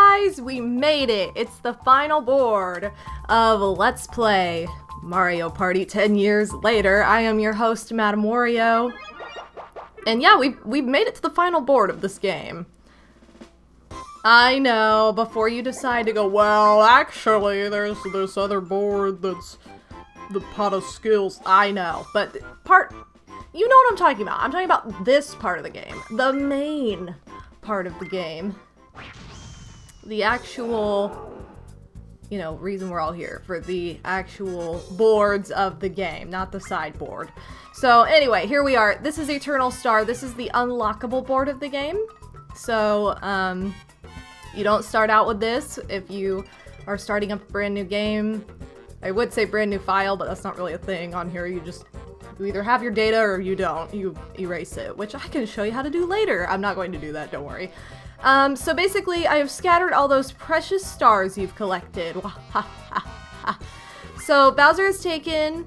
guys, we made it! It's the final board of Let's Play Mario Party 10 years later. I am your host, MadameWario. And yeah, we've made it to the final board of this game. I know, before you decide to go, well, actually, there's this other board that's the pot of skills. I know, but you know what I'm talking about. I'm talking about this part of the game. The main part of the game. The actual, reason we're all here. For the actual boards of the game, not the sideboard. So anyway, here we are. This is Eternal Star. This is the unlockable board of the game. So, you don't start out with this if you are starting up a brand new game. I would say brand new file, but that's not really a thing on here. You either have your data or you don't. You erase it, which I can show you how to do later. I'm not going to do that, don't worry. So basically, I have scattered all those precious stars you've collected. So Bowser has taken,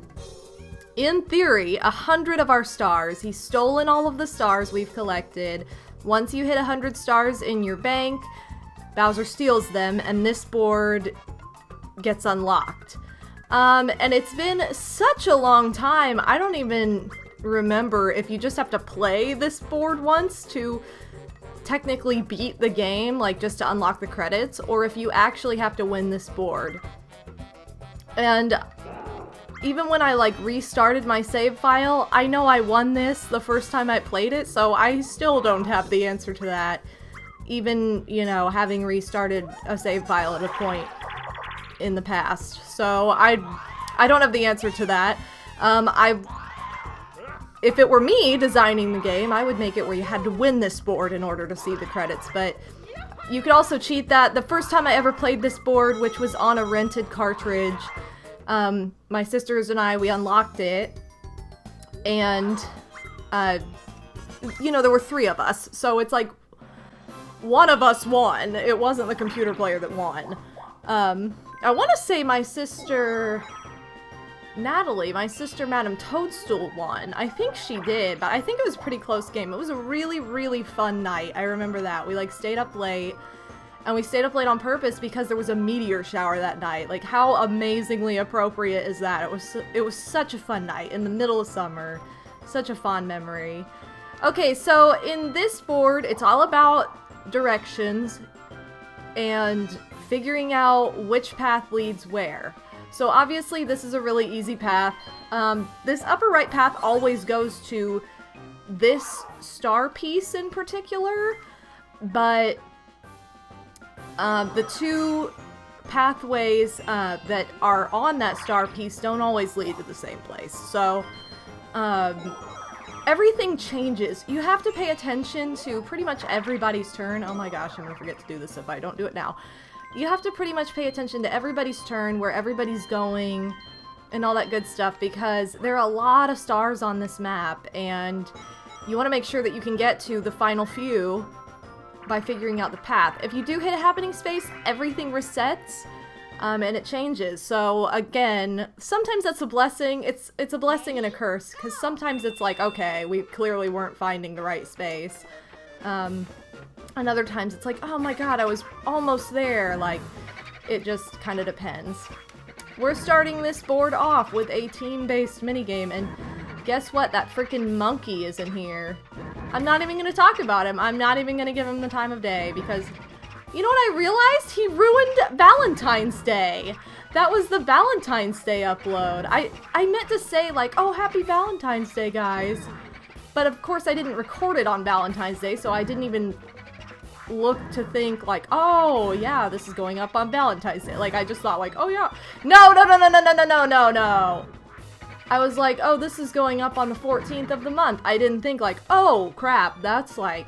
in theory, 100 of our stars. He's stolen all of the stars we've collected. Once you hit 100 stars in your bank, Bowser steals them, and this board gets unlocked. And it's been such a long time, I don't even remember if you just have to play this board once to technically beat the game, like just to unlock the credits, or if you actually have to win this board. And even when I restarted my save file, I know I won this the first time I played it, so I still don't have the answer to that. Even, having restarted a save file at a point in the past. So I don't have the answer to that. If it were me designing the game, I would make it where you had to win this board in order to see the credits, but you could also cheat that. The first time I ever played this board, which was on a rented cartridge, my sisters and we unlocked it, and, there were 3 of us, so it's like, one of us won. It wasn't the computer player that won. I want to say my sister Natalie, my sister Madame Toadstool won. I think she did, but I think it was a pretty close game. It was a really, really fun night. I remember that. We stayed up late, and we stayed up late on purpose because there was a meteor shower that night. How amazingly appropriate is that? It was such a fun night in the middle of summer. Such a fond memory. Okay, so in this board, it's all about directions and figuring out which path leads where. So obviously this is a really easy path. This upper right path always goes to this star piece in particular, but the 2 pathways that are on that star piece don't always lead to the same place. So everything changes. You have to pay attention to pretty much everybody's turn. Oh my gosh, I'm gonna forget to do this if I don't do it now. You have to pretty much pay attention to everybody's turn, where everybody's going, and all that good stuff, because there are a lot of stars on this map, and you want to make sure that you can get to the final few by figuring out the path. If you do hit a happening space, everything resets, and it changes. So again, sometimes that's a blessing. It's a blessing and a curse, because sometimes it's like, okay, we clearly weren't finding the right space. And other times it's like, oh my god, I was almost there. It just kind of depends. We're starting this board off with a team-based minigame, and guess what? That freaking monkey is in here. I'm not even going to talk about him. I'm not even going to give him the time of day, because you know what I realized? He ruined Valentine's Day. That was the Valentine's Day upload. I meant to say, oh, happy Valentine's Day, guys. But of course I didn't record it on Valentine's Day, so I didn't even look to think, oh, yeah, this is going up on Valentine's Day. I just thought, oh, yeah. No. I was like, oh, this is going up on the 14th of the month. I didn't think, oh, crap, that's, a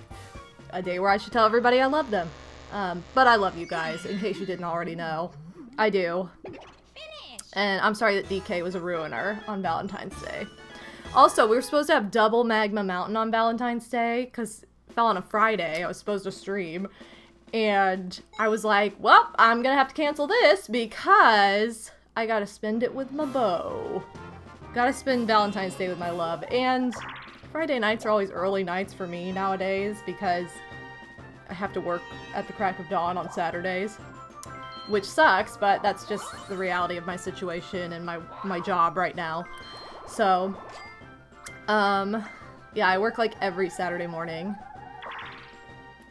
day where I should tell everybody I love them. But I love you guys, in case you didn't already know. I do. And I'm sorry that DK was a ruiner on Valentine's Day. Also, we were supposed to have double Magma Mountain on Valentine's Day, because it fell on a Friday. I was supposed to stream. And I was like, well, I'm gonna have to cancel this, because I gotta spend it with my beau. Gotta spend Valentine's Day with my love. And Friday nights are always early nights for me nowadays, because I have to work at the crack of dawn on Saturdays, which sucks, but that's just the reality of my situation and my job right now. So, yeah, I work like every Saturday morning.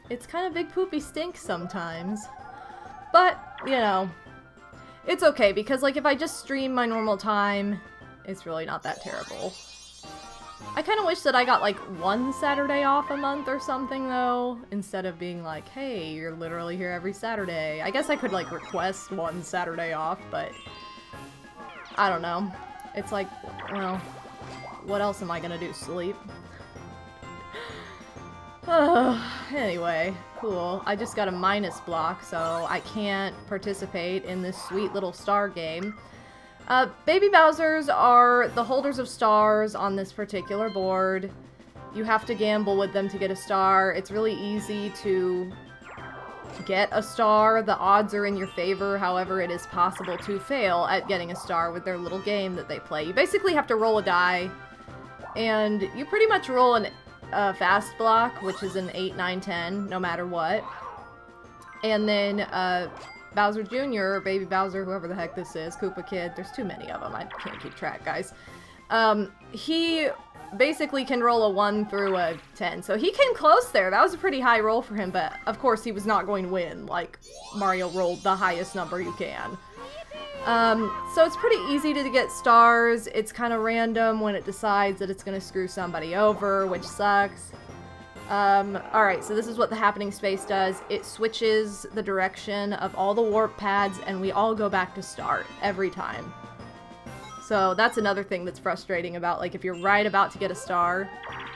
It's kind of big poopy stink sometimes, but, you know, it's okay, because like if I just stream my normal time, it's really not that terrible. I kind of wish that I got like one Saturday off a month or something though, instead of being like, hey, you're literally here every Saturday. I guess I could like request one Saturday off, but I don't know. It's like, well, what else am I gonna do? Sleep? Anyway, cool. I just got a minus block, so I can't participate in this sweet little star game. Baby Bowsers are the holders of stars on this particular board. You have to gamble with them to get a star. It's really easy to get a star. The odds are in your favor. However, it is possible to fail at getting a star with their little game that they play. You basically have to roll a die, and you pretty much roll a fast block, which is an 8, 9, 10, no matter what. And then, Bowser Jr., or Baby Bowser, whoever the heck this is, Koopa Kid, there's too many of them, I can't keep track, guys. He basically can roll a 1 through a 10, so he came close there. That was a pretty high roll for him, but of course he was not going to win. Like, Mario rolled the highest number you can. So it's pretty easy to get stars. It's kind of random when it decides that it's going to screw somebody over, which sucks. Alright, so this is what the happening space does. It switches the direction of all the warp pads, and we all go back to start every time. So that's another thing that's frustrating about, like, if you're right about to get a star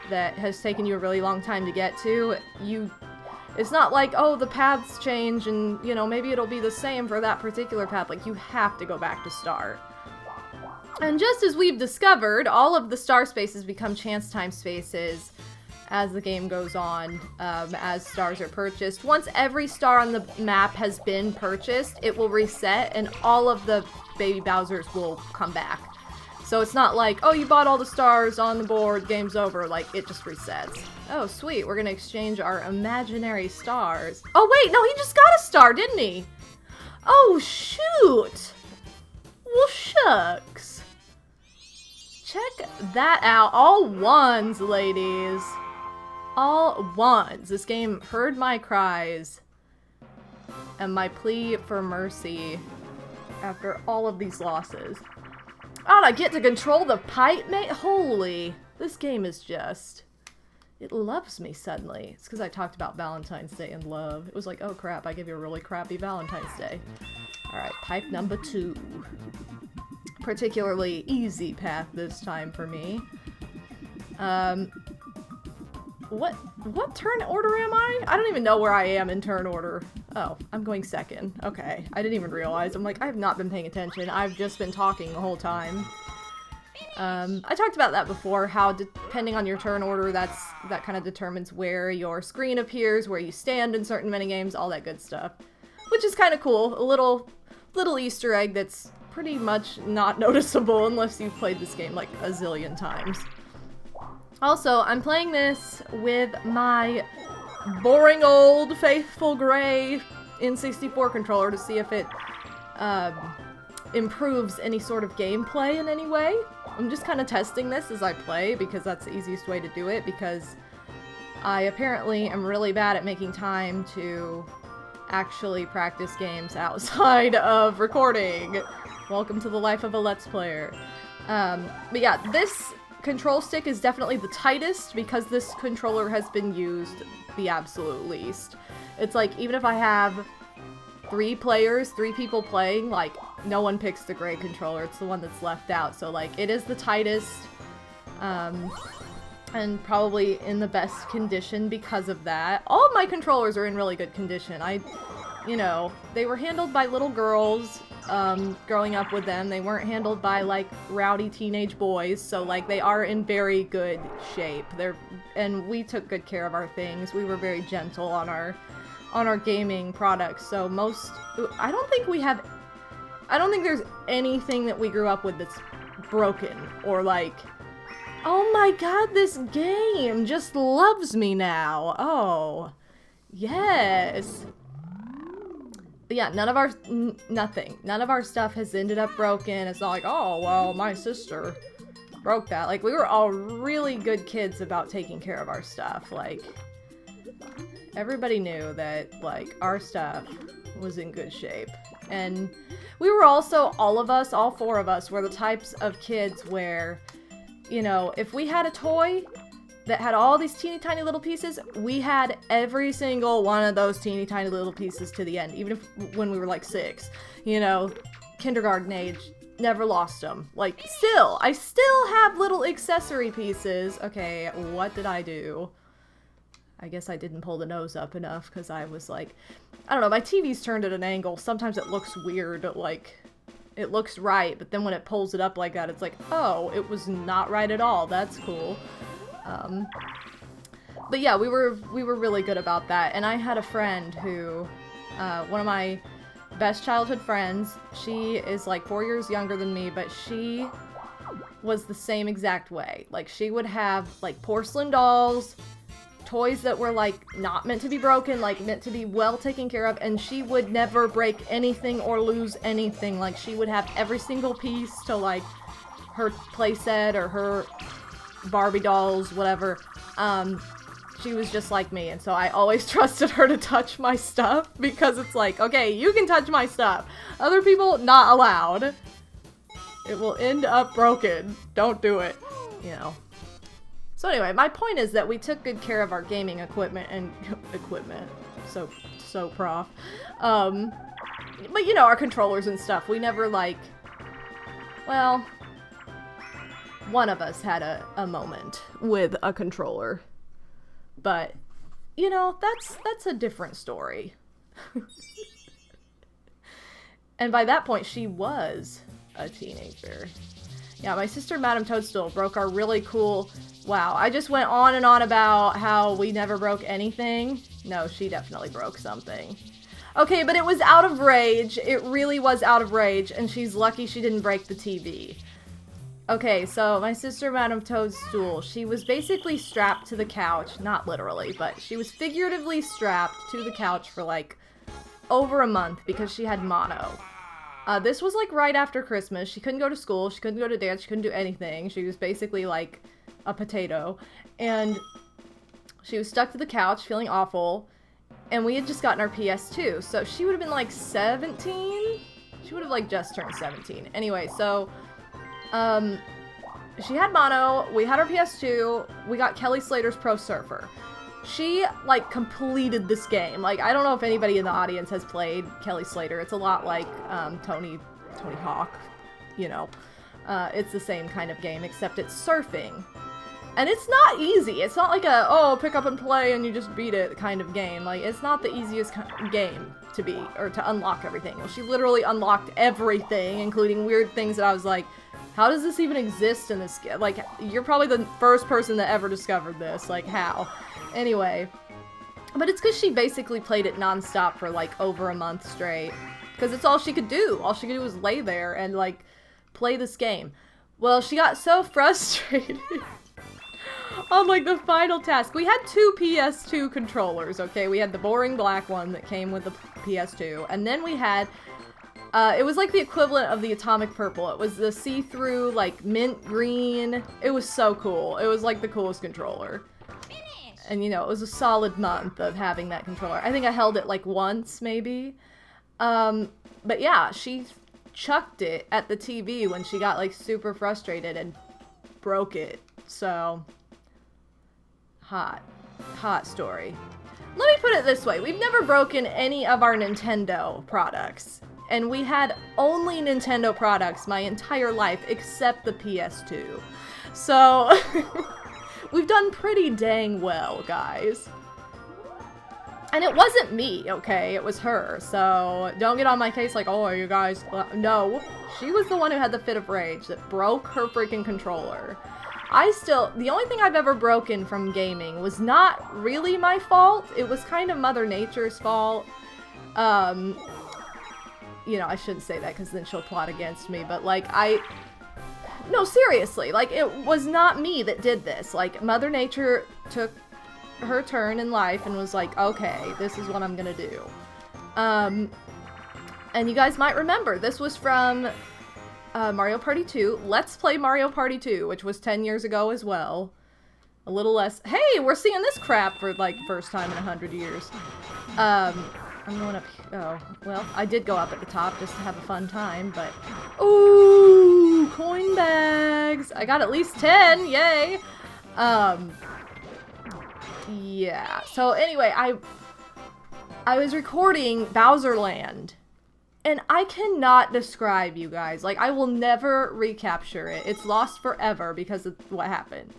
that has taken you a really long time to get to, it's not like, oh, the paths change and, you know, maybe it'll be the same for that particular path. Like, you have to go back to start. And just as we've discovered, all of the star spaces become chance time spaces as the game goes on, as stars are purchased. Once every star on the map has been purchased, it will reset and all of the Baby Bowsers will come back. So it's not like, oh, you bought all the stars on the board, game's over. Like, it just resets. Oh, sweet, we're gonna exchange our imaginary stars. Oh, wait, no, he just got a star, didn't he? Oh, shoot! Well, shucks. Check that out. All ones, ladies. All ones. This game heard my cries and my plea for mercy after all of these losses. Oh, I get to control the pipe, mate? Holy. This game is just... It loves me suddenly. It's because I talked about Valentine's Day and love. It was like, oh crap, I gave you a really crappy Valentine's Day. Alright, pipe number 2. Particularly easy path this time for me. What turn order am I? I don't even know where I am in turn order. Oh, I'm going second. Okay, I didn't even realize. I'm like, I have not been paying attention. I've just been talking the whole time. I talked about that before, how depending on your turn order, that kind of determines where your screen appears, where you stand in certain minigames, all that good stuff. Which is kind of cool. A little Easter egg that's pretty much not noticeable unless you've played this game like a zillion times. Also, I'm playing this with my boring old faithful gray N64 controller to see if it improves any sort of gameplay in any way. I'm just kind of testing this as I play because that's the easiest way to do it, because I apparently am really bad at making time to actually practice games outside of recording. Welcome to the life of a Let's Player. But yeah, this control stick is definitely the tightest because this controller has been used the absolute least. It's like, even if I have 3 people playing, like, no one picks the gray controller. It's the one that's left out. So, like, it is the tightest, and probably in the best condition because of that. All of my controllers are in really good condition. You know, they were handled by little girls, growing up with them. They weren't handled by, like, rowdy teenage boys, so, like, they are in very good shape. And we took good care of our things. We were very gentle on our gaming products, so I don't think there's anything that we grew up with that's broken, or like, oh my god, this game just loves me now. Oh, Yes! But yeah, none of our, nothing. None of our stuff has ended up broken. It's not like, oh, well, my sister broke that. Like, we were all really good kids about taking care of our stuff. Like, everybody knew that, like, our stuff was in good shape. And we were also, all of us, all four of us, were the types of kids where, you know, if we had a toy that had all these teeny tiny little pieces, we had every single one of those teeny tiny little pieces to the end, even if when we were like 6, you know, kindergarten age, never lost them. Like, still, I still have little accessory pieces. Okay, what did I do? I guess I didn't pull the nose up enough because I was like, I don't know, my TV's turned at an angle. Sometimes it looks weird, like, it looks right, but then when it pulls it up like that, it's like, oh, it was not right at all. That's cool. But yeah, we were really good about that. And I had a friend who, one of my best childhood friends, she is like 4 years younger than me, but she was the same exact way. Like, she would have like porcelain dolls, toys that were like not meant to be broken, like meant to be well taken care of, and she would never break anything or lose anything. Like, she would have every single piece to like her playset or her Barbie dolls, whatever. She was just like me, and so I always trusted her to touch my stuff, because it's like, okay, you can touch my stuff. Other people, not allowed. It will end up broken. Don't do it. You know. So anyway, my point is that we took good care of our gaming equipment and so prof. But you know, our controllers and stuff, we never like, well, one of us had a moment with a controller. But, you know, that's a different story. And by that point, she was a teenager. Yeah, my sister, Madame Toadstool, broke our really cool... Wow, I just went on and on about how we never broke anything. No, she definitely broke something. Okay, but it was out of rage. It really was out of rage, and she's lucky she didn't break the TV. Okay, so my sister, Madame Toadstool, she was basically strapped to the couch. Not literally, but she was figuratively strapped to the couch for like over a month because she had mono. This was like right after Christmas. She couldn't go to school. She couldn't go to dance. She couldn't do anything. She was basically like a potato. And she was stuck to the couch feeling awful. And we had just gotten our PS2. So she would have been like 17? She would have like just turned 17. Anyway, so... she had mono, we had our PS2, we got Kelly Slater's Pro Surfer. She, like, completed this game. Like, I don't know if anybody in the audience has played Kelly Slater. It's a lot like, Tony Hawk, you know. It's the same kind of game, except it's surfing. And it's not easy. It's not like a, oh, pick up and play and you just beat it kind of game. Like, it's not the easiest game to beat, or to unlock everything. Well, she literally unlocked everything, including weird things that I was like, how does this even exist in this game? Like, you're probably the first person that ever discovered this. Like, how? Anyway. But it's because she basically played it nonstop for, like, over a month straight. Because it's all she could do. All she could do was lay there and, like, play this game. Well, she got so frustrated on, like, the final task. We had 2 PS2 controllers, okay? We had the boring black one that came with the PS2. And then we had... it was like the equivalent of the atomic purple. It was the see-through, like, mint green. It was so cool. It was like the coolest controller. And, you know, it was a solid month of having that controller. I think I held it, like, once, maybe. But yeah, she chucked it at the TV when she got, like, super frustrated and broke it. So, hot story. Let me put it this way. We've never broken any of our Nintendo products. And we had only Nintendo products my entire life, except the PS2. So, we've done pretty dang well, guys. And it wasn't me, okay? It was her. So, don't get on my case like, oh, you guys... No, she was the one who had the fit of rage that broke her freaking controller. The only thing I've ever broken from gaming was not really my fault. It was kind of Mother Nature's fault. You know, I shouldn't say that because then she'll plot against me, but, like, no, seriously, like, it was not me that did this. Like, Mother Nature took her turn in life and was like, okay, this is what I'm gonna do. And you guys might remember, this was from Mario Party 2. Let's Play Mario Party 2, which was 10 years ago as well. A little less. Hey, we're seeing this crap for, like, first time in 100 years. I'm going up. Oh, well, I did go up at the top just to have a fun time, but. Ooh, coin bags. I got at least 10. Yay. Yeah. So anyway, I was recording Bowser Land. And I cannot describe, you guys. Like, I will never recapture it. It's lost forever because of what happened.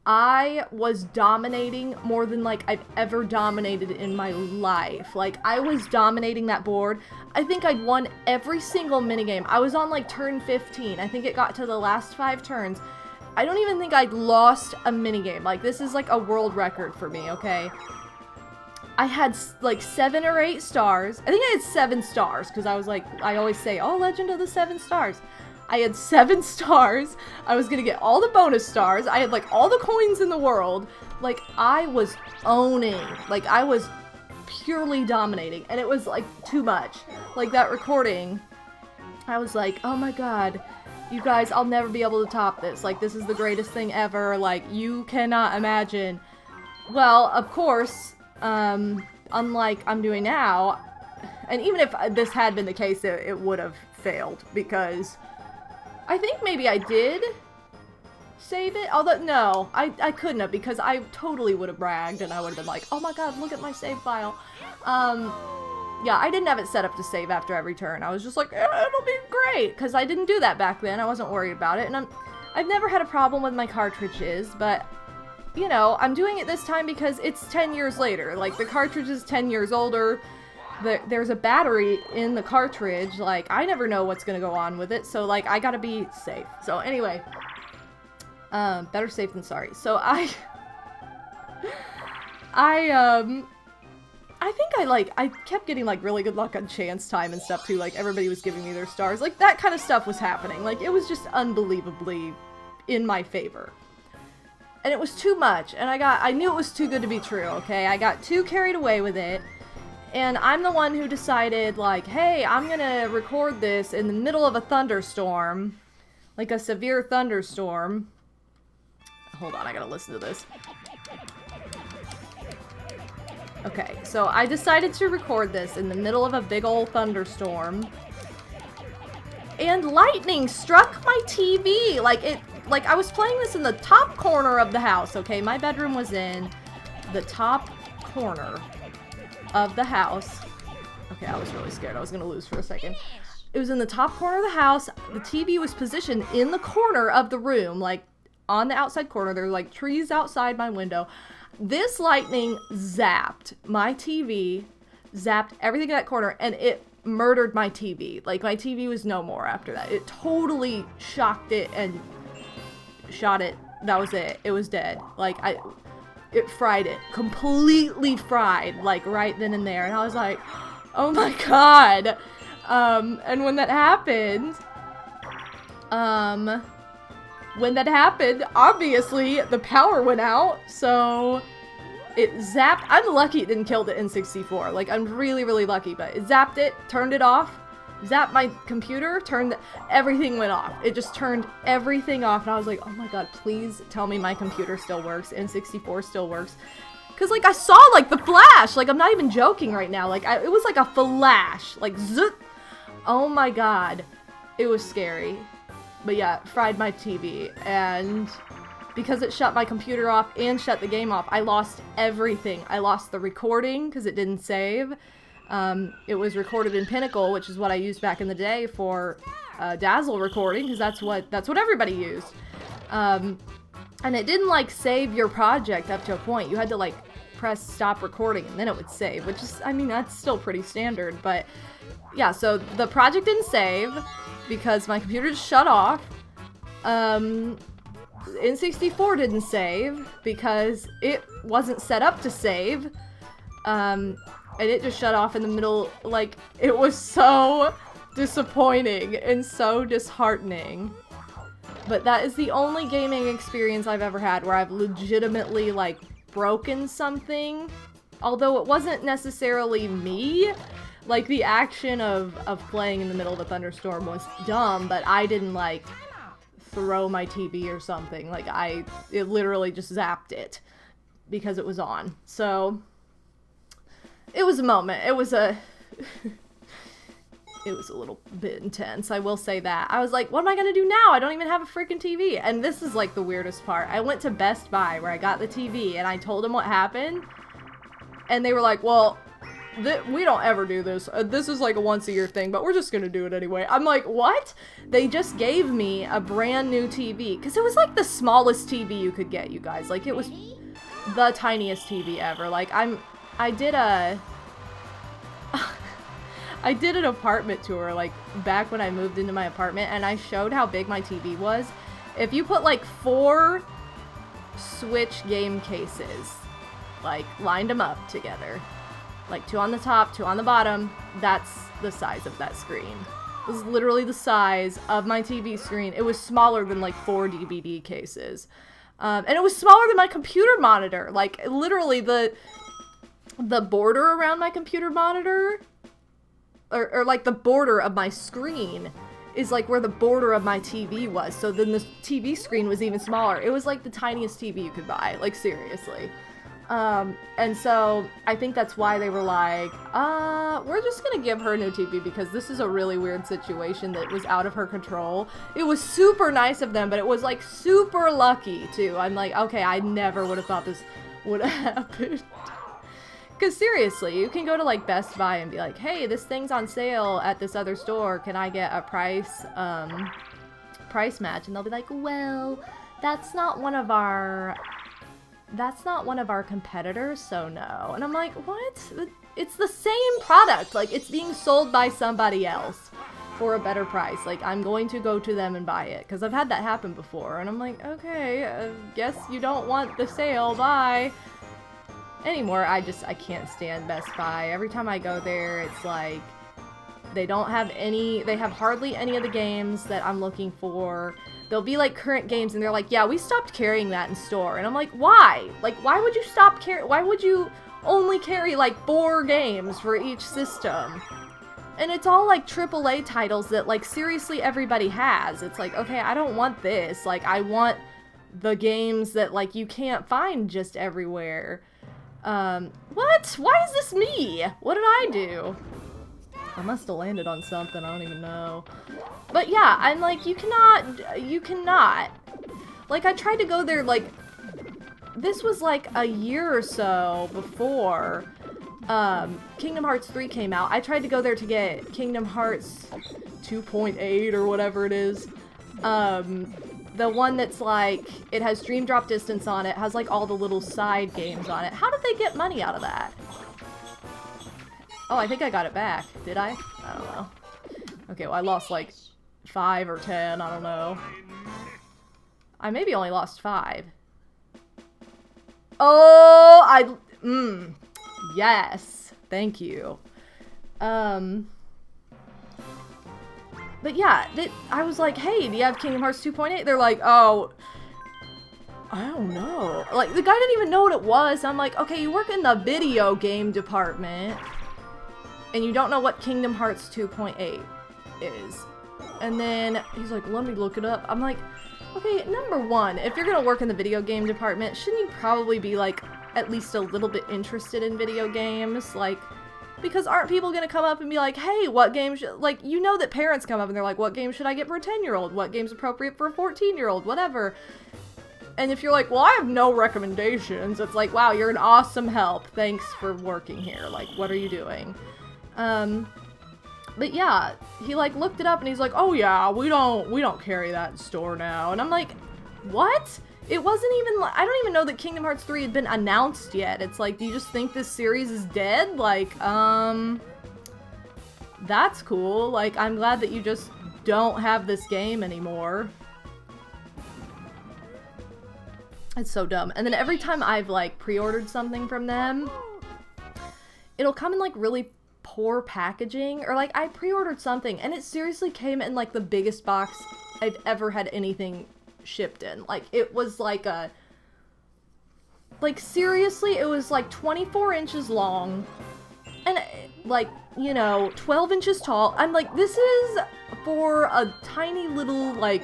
I was dominating more than, like, I've ever dominated in my life. Like, I was dominating that board. I think I'd won every single minigame. I was on, like, turn 15. I think it got to the last 5 turns. I don't even think I'd lost a minigame. Like, this is, like, a world record for me, okay? I had, like, 7 or 8 stars. I think I had 7 stars, because I was like, I always say, oh, Legend of the 7 Stars. I had 7 stars. I was gonna get all the bonus stars. I had, like, all the coins in the world. Like, I was owning. Like, I was purely dominating. And it was, like, too much. Like, that recording, I was like, oh my god, you guys, I'll never be able to top this. Like, this is the greatest thing ever. Like, you cannot imagine. Well, of course, unlike I'm doing now, and even if this had been the case, it would have failed, because I think maybe I did save it, although, no, I couldn't have, because I totally would have bragged, and I would have been like, oh my god, look at my save file. Yeah, I didn't have it set up to save after every turn. I was just like, it'll be great, because I didn't do that back then. I wasn't worried about it, and I've never had a problem with my cartridges, but you know, I'm doing it this time because it's 10 years later. Like, the cartridge is 10 years older. There's a battery in the cartridge. Like, I never know what's gonna go on with it. So, like, I gotta be safe. So, anyway. Better safe than sorry. So, I think I kept getting, like, really good luck on chance time and stuff, too. Like, everybody was giving me their stars. Like, that kind of stuff was happening. Like, it was just unbelievably in my favor. And it was too much, and I knew it was too good to be true, okay? I got too carried away with it, and I'm the one who decided, like, hey, I'm gonna record this in the middle of a thunderstorm, like a severe thunderstorm. Hold on, I gotta listen to this. Okay, so I decided to record this in the middle of a big old thunderstorm, and lightning struck my TV, like, I was playing this in the top corner of the house, okay? My bedroom was in the top corner of the house. Okay, I was really scared. I was gonna lose for a second. It was in the top corner of the house. The TV was positioned in the corner of the room, like, on the outside corner. There were, like, trees outside my window. This lightning zapped my TV, zapped everything in that corner, and it murdered my TV. Like, my TV was no more after that. It totally shocked it and shot it. That was it. It was dead. Like, it fried it. Completely fried, like, right then and there. And I was like, oh my god. And when that happened, obviously, the power went out, so it zapped. I'm lucky it didn't kill the N64. Like, I'm really, really lucky, but it zapped it, turned it off, zapped my computer, everything went off. It just turned everything off, and I was like, oh my god, please tell me my computer still works, N64 still works. Because, like, I saw, like, the flash. Like, I'm not even joking right now. Like, it was like a flash. Like, zoop. Oh my god. It was scary. But yeah, fried my TV, and because it shut my computer off and shut the game off, I lost everything. I lost the recording because it didn't save. It was recorded in Pinnacle, which is what I used back in the day for Dazzle recording, because that's what everybody used. And it didn't, like, save your project up to a point. You had to, like, press stop recording and then it would save, which is, I mean, that's still pretty standard, but yeah, so the project didn't save because my computer just shut off. N64 didn't save because it wasn't set up to save. And it just shut off in the middle. Like, it was so disappointing and so disheartening. But that is the only gaming experience I've ever had where I've legitimately, like, broken something. Although it wasn't necessarily me. Like, the action of playing in the middle of a thunderstorm was dumb, but I didn't, like, throw my TV or something. Like, it literally just zapped it because it was on. So, it was a moment. It was a little bit intense, I will say that. I was like, what am I gonna do now? I don't even have a freaking TV. And this is, like, the weirdest part. I went to Best Buy where I got the TV, and I told them what happened. And they were like, well, we don't ever do this. This is like a once-a-year thing, but we're just gonna do it anyway. I'm like, what? They just gave me a brand new TV. Because it was like the smallest TV you could get, you guys. Like, it was the tiniest TV ever. Like, I did an apartment tour, like, back when I moved into my apartment, and I showed how big my TV was. If you put, like, 4 Switch game cases, like, lined them up together, like 2 on the top, 2 on the bottom, that's the size of that screen. It was literally the size of my TV screen. It was smaller than, like, 4 DVD cases. And it was smaller than my computer monitor. Like, literally, the border around my computer monitor, or like, the border of my screen is, like, where the border of my TV was. So then the TV screen was even smaller. It was, like, the tiniest TV you could buy. Like, seriously. And so I think that's why they were like, we're just gonna give her a new TV because this is a really weird situation that was out of her control. It was super nice of them, but it was, like, super lucky, too. I'm like, okay, I never would have thought this would have happened. Because seriously, you can go to, like, Best Buy and be like, hey, this thing's on sale at this other store. Can I get a price match? And they'll be like, well, that's not one of our competitors, so no. And I'm like, what? It's the same product. Like, it's being sold by somebody else for a better price. Like, I'm going to go to them and buy it. Because I've had that happen before. And I'm like, okay, guess you don't want the sale, bye. Anymore, I can't stand Best Buy. Every time I go there, it's like, they have hardly any of the games that I'm looking for. There'll be, like, current games, and they're like, yeah, we stopped carrying that in store. And I'm like, why? Like, why would you why would you only carry, like, 4 games for each system? And it's all, like, AAA titles that, like, seriously everybody has. It's like, okay, I don't want this. Like, I want the games that, like, you can't find just everywhere. What? Why is this me? What did I do? I must have landed on something, I don't even know. But yeah, I'm like, you cannot. Like, I tried to go there, like, this was like a year or so before Kingdom Hearts 3 came out. I tried to go there to get Kingdom Hearts 2.8 or whatever it is. The one that's like, it has Dream Drop Distance on it, has like all the little side games on it. How did they get money out of that? Oh, I think I got it back. Did I? I don't know. Okay, well, I lost like 5 or 10, I don't know. I maybe only lost 5. Oh, yes. Thank you. But yeah, I was like, hey, do you have Kingdom Hearts 2.8? They're like, oh, I don't know. Like, the guy didn't even know what it was. I'm like, okay, you work in the video game department, and you don't know what Kingdom Hearts 2.8 is. And then he's like, let me look it up. I'm like, okay, number one, if you're gonna work in the video game department, shouldn't you probably be, like, at least a little bit interested in video games? Like, because aren't people gonna come up and be like, hey, what game should, like, you know that parents come up and they're like, what game should I get for a 10-year-old? What game's appropriate for a 14-year-old? Whatever. And if you're like, well, I have no recommendations, it's like, wow, you're an awesome help. Thanks for working here. Like, what are you doing? But yeah, he, like, looked it up and he's like, oh yeah, we don't carry that in store now. And I'm like, what? It wasn't even, like, I don't even know that Kingdom Hearts 3 had been announced yet. It's like, do you just think this series is dead? Like, that's cool. Like, I'm glad that you just don't have this game anymore. It's so dumb. And then every time I've, like, pre-ordered something from them, it'll come in, like, really poor packaging. Or, like, I pre-ordered something, and it seriously came in, like, the biggest box I've ever had anything shipped in. Like, it was like a Like, seriously, it was like 24 inches long and like, you know, 12 inches tall. I'm like, this is for a tiny little, like,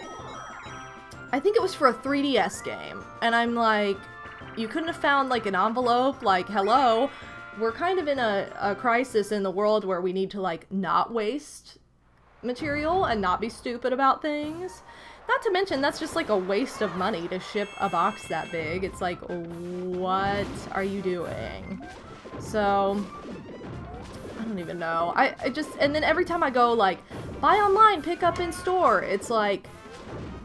I think it was for a 3DS game. And I'm like, you couldn't have found like an envelope, like, hello, we're kind of in a crisis in the world where we need to like not waste material and not be stupid about things. Not to mention, that's just like a waste of money to ship a box that big. It's like, what are you doing? So, I don't even know. I just, and then every time I go like, buy online, pick up in store, it's like,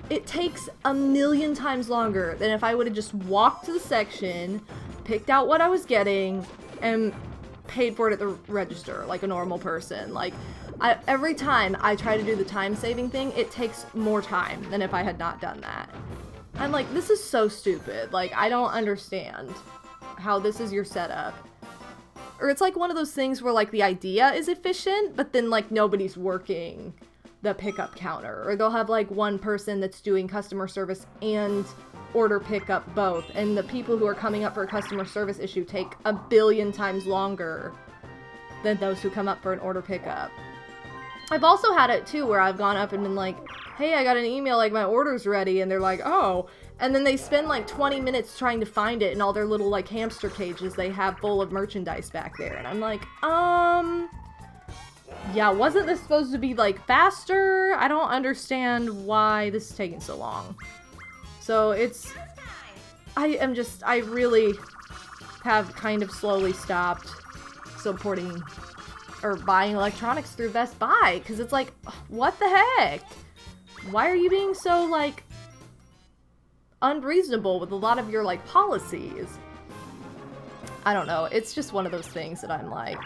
it takes a million times longer than if I would have just walked to the section, picked out what I was getting, and paid for it at the register like a normal person. Like, every time I try to do the time-saving thing, it takes more time than if I had not done that. I'm like, this is so stupid. Like, I don't understand how this is your setup. Or it's like one of those things where, like, the idea is efficient, but then, like, nobody's working the pickup counter. Or they'll have, like, one person that's doing customer service and order pickup both. And the people who are coming up for a customer service issue take a billion times longer than those who come up for an order pickup. I've also had it, too, where I've gone up and been like, hey, I got an email, like, my order's ready, and they're like, oh, and then they spend, like, 20 minutes trying to find it in all their little, like, hamster cages they have full of merchandise back there, and I'm like, yeah, wasn't this supposed to be, like, faster? I don't understand why this is taking so long. So, it's, I really have kind of slowly stopped supporting or buying electronics through Best Buy, because it's like, what the heck? Why are you being so, like, unreasonable with a lot of your, like, policies? I don't know, it's just one of those things that I'm like,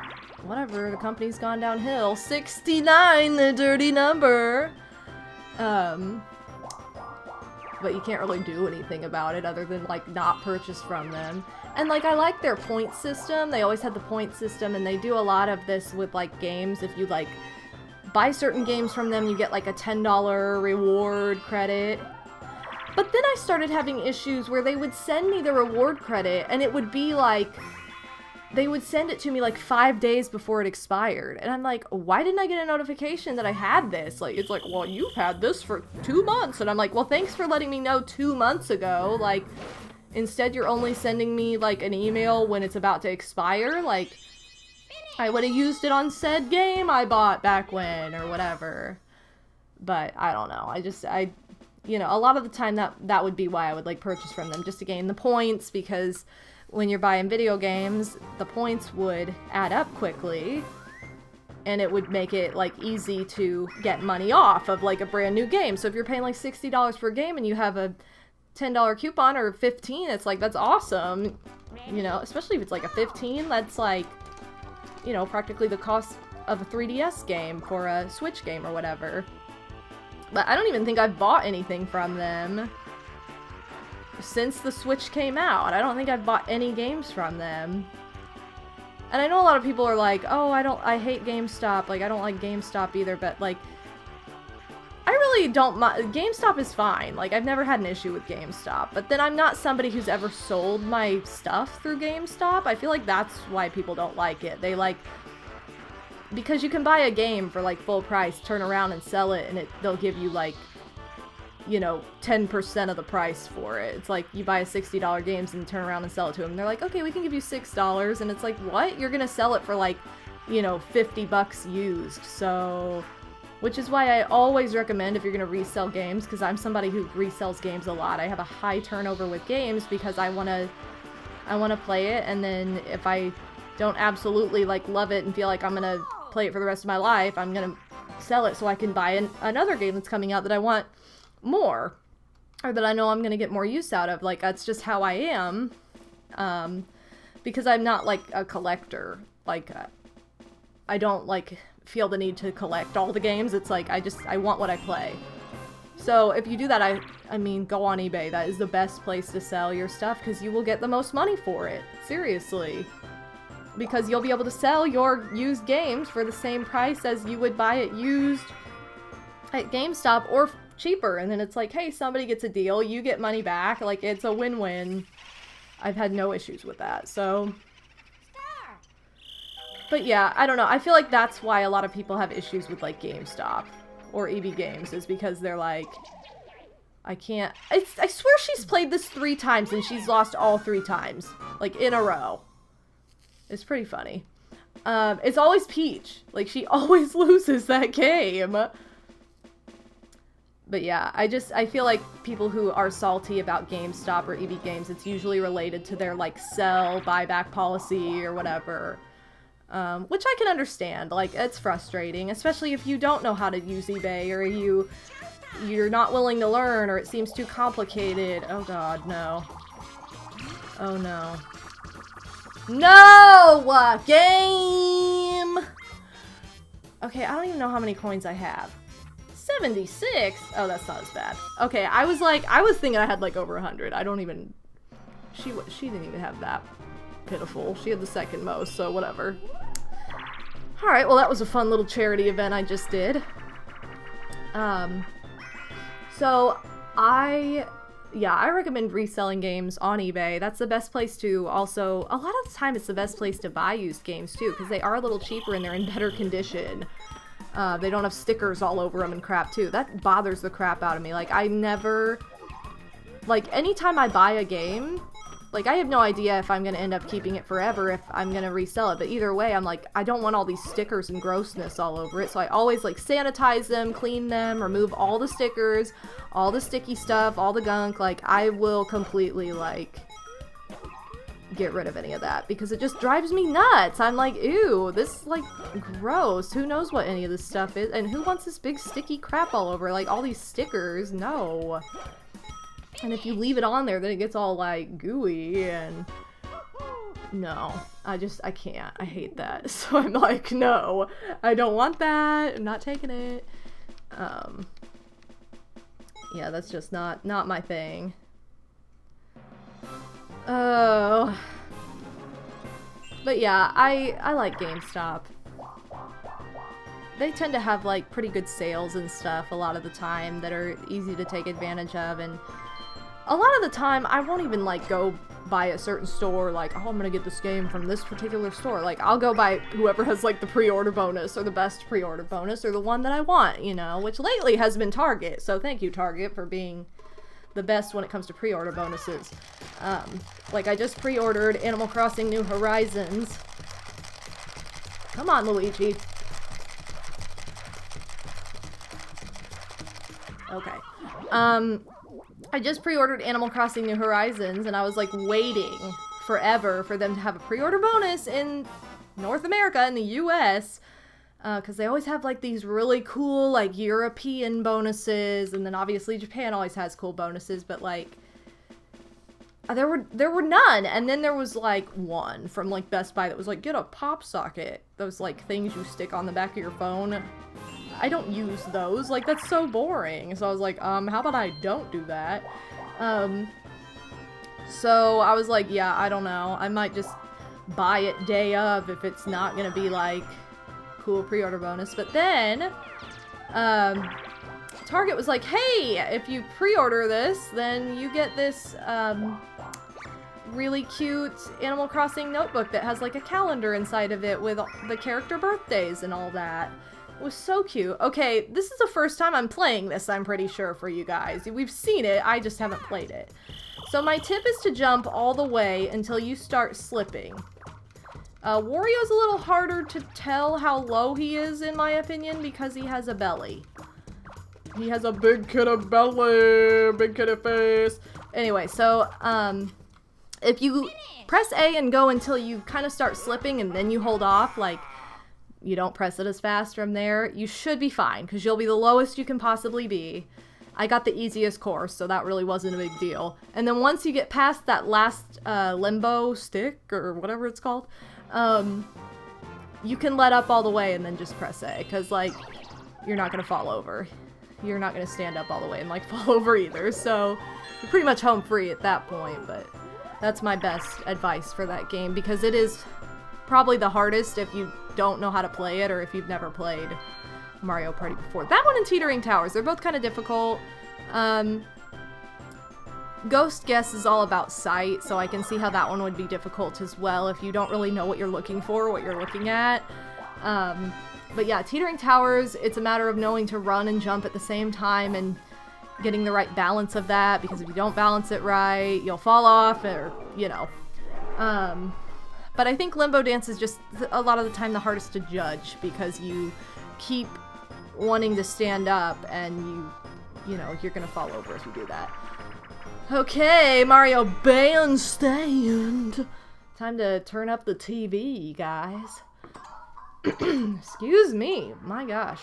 whatever, the company's gone downhill. 69, the dirty number! But you can't really do anything about it other than, like, not purchase from them. And, like, I like their point system. They always had the point system, and they do a lot of this with, like, games. If you, like, buy certain games from them, you get, like, a $10 reward credit. But then I started having issues where they would send me the reward credit, and it would be, like, they would send it to me, like, 5 days before it expired. And I'm like, why didn't I get a notification that I had this? Like, it's like, well, you've had this for 2 months. And I'm like, well, thanks for letting me know 2 months ago. Like, instead you're only sending me, like, an email when it's about to expire. Like, I would have used it on said game I bought back when, or whatever. But, I don't know. You know, a lot of the time that would be why I would, like, purchase from them, just to gain the points, because when you're buying video games, the points would add up quickly, and it would make it, like, easy to get money off of, like, a brand new game. So if you're paying, like, $60 per game and you have a $10 coupon or 15, it's like, that's awesome, you know, especially if it's, like, a 15, that's, like, you know, practically the cost of a 3DS game for a Switch game or whatever. But I don't even think I've bought anything from them since the Switch came out. I don't think I've bought any games from them. And I know a lot of people are like, oh, I hate GameStop. Like, I don't like GameStop either, but, like, I really don't mind. GameStop is fine. Like, I've never had an issue with GameStop. But then I'm not somebody who's ever sold my stuff through GameStop. I feel like that's why people don't like it. They, like, because you can buy a game for, like, full price, turn around and sell it, and they'll give you, like, you know, 10% of the price for it. It's like, you buy a $60 games and turn around and sell it to them. And they're like, okay, we can give you $6. And it's like, what? You're gonna sell it for, like, you know, $50 used. So, which is why I always recommend, if you're gonna resell games, because I'm somebody who resells games a lot. I have a high turnover with games because I wanna play it, and then if I don't absolutely, like, love it and feel like I'm gonna play it for the rest of my life, I'm gonna sell it so I can buy another game that's coming out that I want more, or that I know I'm gonna get more use out of. Like, that's just how I am, because I'm not, like, a collector. Like, I don't, like, feel the need to collect all the games. It's like, I want what I play. So if you do that, I mean, go on eBay. That is the best place to sell your stuff, because you will get the most money for it. Seriously. Because you'll be able to sell your used games for the same price as you would buy it used at GameStop, or cheaper. And then it's like, hey, somebody gets a deal, you get money back. Like, it's a win-win. I've had no issues with that, so... But yeah, I don't know. I feel like that's why a lot of people have issues with, like, GameStop or EB Games, is because they're like, I can't... I swear she's played this 3 times and she's lost all 3 times. Like, in a row. It's pretty funny. It's always Peach. Like, she always loses that game. But yeah, I feel like people who are salty about GameStop or EB Games, it's usually related to their, like, sell buyback policy or whatever. Which I can understand. Like, it's frustrating, especially if you don't know how to use eBay, or you're not willing to learn, or it seems too complicated. Oh god, no. Oh no. No! Game! Okay, I don't even know how many coins I have. 76? Oh, that's not as bad. Okay, I was thinking I had like over 100. I don't even... She didn't even have that pitiful. She had the second most, so whatever. Alright, well that was a fun little charity event I just did. So, I recommend reselling games on eBay. That's the best place to also... A lot of the time it's the best place to buy used games too, because they are a little cheaper and they're in better condition. They don't have stickers all over them and crap too. That bothers the crap out of me. Like, I never... Like, anytime I buy a game... Like, I have no idea if I'm gonna end up keeping it forever, if I'm gonna resell it, but either way, I'm like, I don't want all these stickers and grossness all over it, so I always, like, sanitize them, clean them, remove all the stickers, all the sticky stuff, all the gunk. Like, I will completely, like, get rid of any of that, because it just drives me nuts. I'm like, ew, this, like, gross. Who knows what any of this stuff is, and who wants this big sticky crap all over? Like, all these stickers, no. And if you leave it on there, then it gets all, like, gooey, and... No. I can't. I hate that. So I'm like, no. I don't want that. I'm not taking it. Yeah, that's just not my thing. Oh. But yeah, I like GameStop. They tend to have, like, pretty good sales and stuff a lot of the time that are easy to take advantage of, and... A lot of the time, I won't even, like, go buy a certain store, like, oh, I'm gonna get this game from this particular store. Like, I'll go buy whoever has, like, the pre-order bonus, or the best pre-order bonus, or the one that I want, you know, which lately has been Target, so thank you, Target, for being the best when it comes to pre-order bonuses. Like, I just pre-ordered Animal Crossing New Horizons. Come on, Luigi. Okay. I just pre-ordered Animal Crossing New Horizons, and I was, like, waiting forever for them to have a pre-order bonus in North America, in the US, because they always have, like, these really cool, like, European bonuses, and then obviously Japan always has cool bonuses, but, like, there were none, and then there was, like, one from, like, Best Buy that was, like, get a pop socket, those, like, things you stick on the back of your phone. I don't use those, like, that's so boring. So I was like, how about I don't do that? So I was like, yeah, I don't know. I might just buy it day of if it's not gonna be, like, cool pre-order bonus. But then, Target was like, hey, if you pre-order this, then you get this, really cute Animal Crossing notebook that has, like, a calendar inside of it with the character birthdays and all that. It was so cute. Okay, this is the first time I'm playing this, I'm pretty sure, for you guys. We've seen it, I just haven't played it. So my tip is to jump all the way until you start slipping. Wario's a little harder to tell how low he is, in my opinion, because he has a belly. He has a big kitty belly, big kitty face. Anyway, so, if you press A and go until you kind of start slipping and then you hold off, like, you don't press it as fast from there, you should be fine, because you'll be the lowest you can possibly be. I got the easiest course, so that really wasn't a big deal. And then once you get past that last limbo stick, or whatever it's called, you can let up all the way and then just press A, because, like, you're not going to fall over. You're not going to stand up all the way and, like, fall over either, so you're pretty much home free at that point, but that's my best advice for that game, because it is probably the hardest if you don't know how to play it, or if you've never played Mario Party before. That one and Teetering Towers, they're both kind of difficult. Ghost Guess is all about sight, so I can see how that one would be difficult as well if you don't really know what you're looking for, what you're looking at. But yeah, Teetering Towers, it's a matter of knowing to run and jump at the same time and getting the right balance of that, because if you don't balance it right, you'll fall off, or, you know. But I think Limbo Dance is just a lot of the time the hardest to judge, because you keep wanting to stand up and you know, you're gonna fall over if you do that. Okay, Mario Bandstand. Time to turn up the TV, guys. Excuse me, my gosh.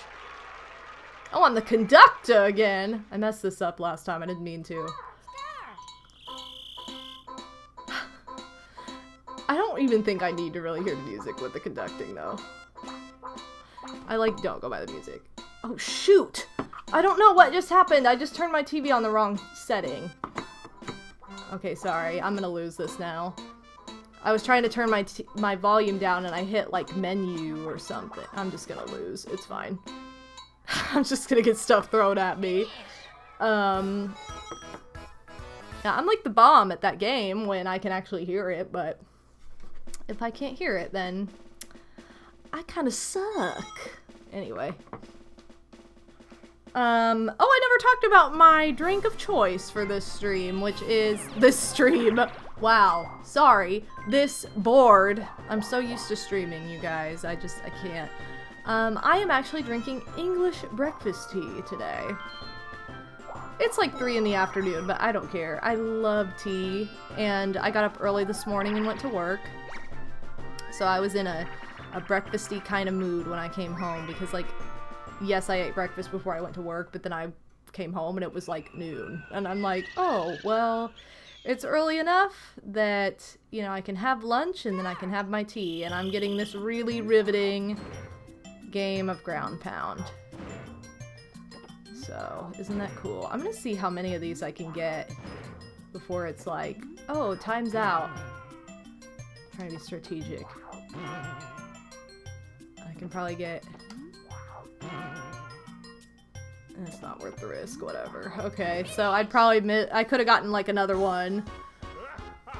Oh, I'm the conductor again. I messed this up last time, I didn't mean to. I don't even think I need to really hear the music with the conducting, though. I don't go by the music. Oh, shoot! I don't know what just happened. I just turned my TV on the wrong setting. Okay, sorry. I'm gonna lose this now. I was trying to turn my volume down and I hit, like, menu or something. I'm just gonna lose. It's fine. I'm just gonna get stuff thrown at me. Yeah, I'm like the bomb at that game when I can actually hear it, but if I can't hear it, then I kind of suck. Anyway. Oh, I never talked about my drink of choice for this stream, which is this stream. Wow. Sorry. This board. I'm so used to streaming, you guys. I can't. I am actually drinking English breakfast tea today. It's like 3 in the afternoon, but I don't care. I love tea, and I got up early this morning and went to work. So I was in a breakfasty kind of mood when I came home, because, like, yes, I ate breakfast before I went to work, but then I came home and it was like noon. And I'm like, oh, well, it's early enough that, you know, I can have lunch and then I can have my tea. And I'm getting this really riveting game of ground pound. So, isn't that cool? I'm gonna see how many of these I can get before it's like, oh, time's out. I'm trying to be strategic. I can probably get... It's not worth the risk, whatever. Okay, so I'd probably I could have gotten like another one.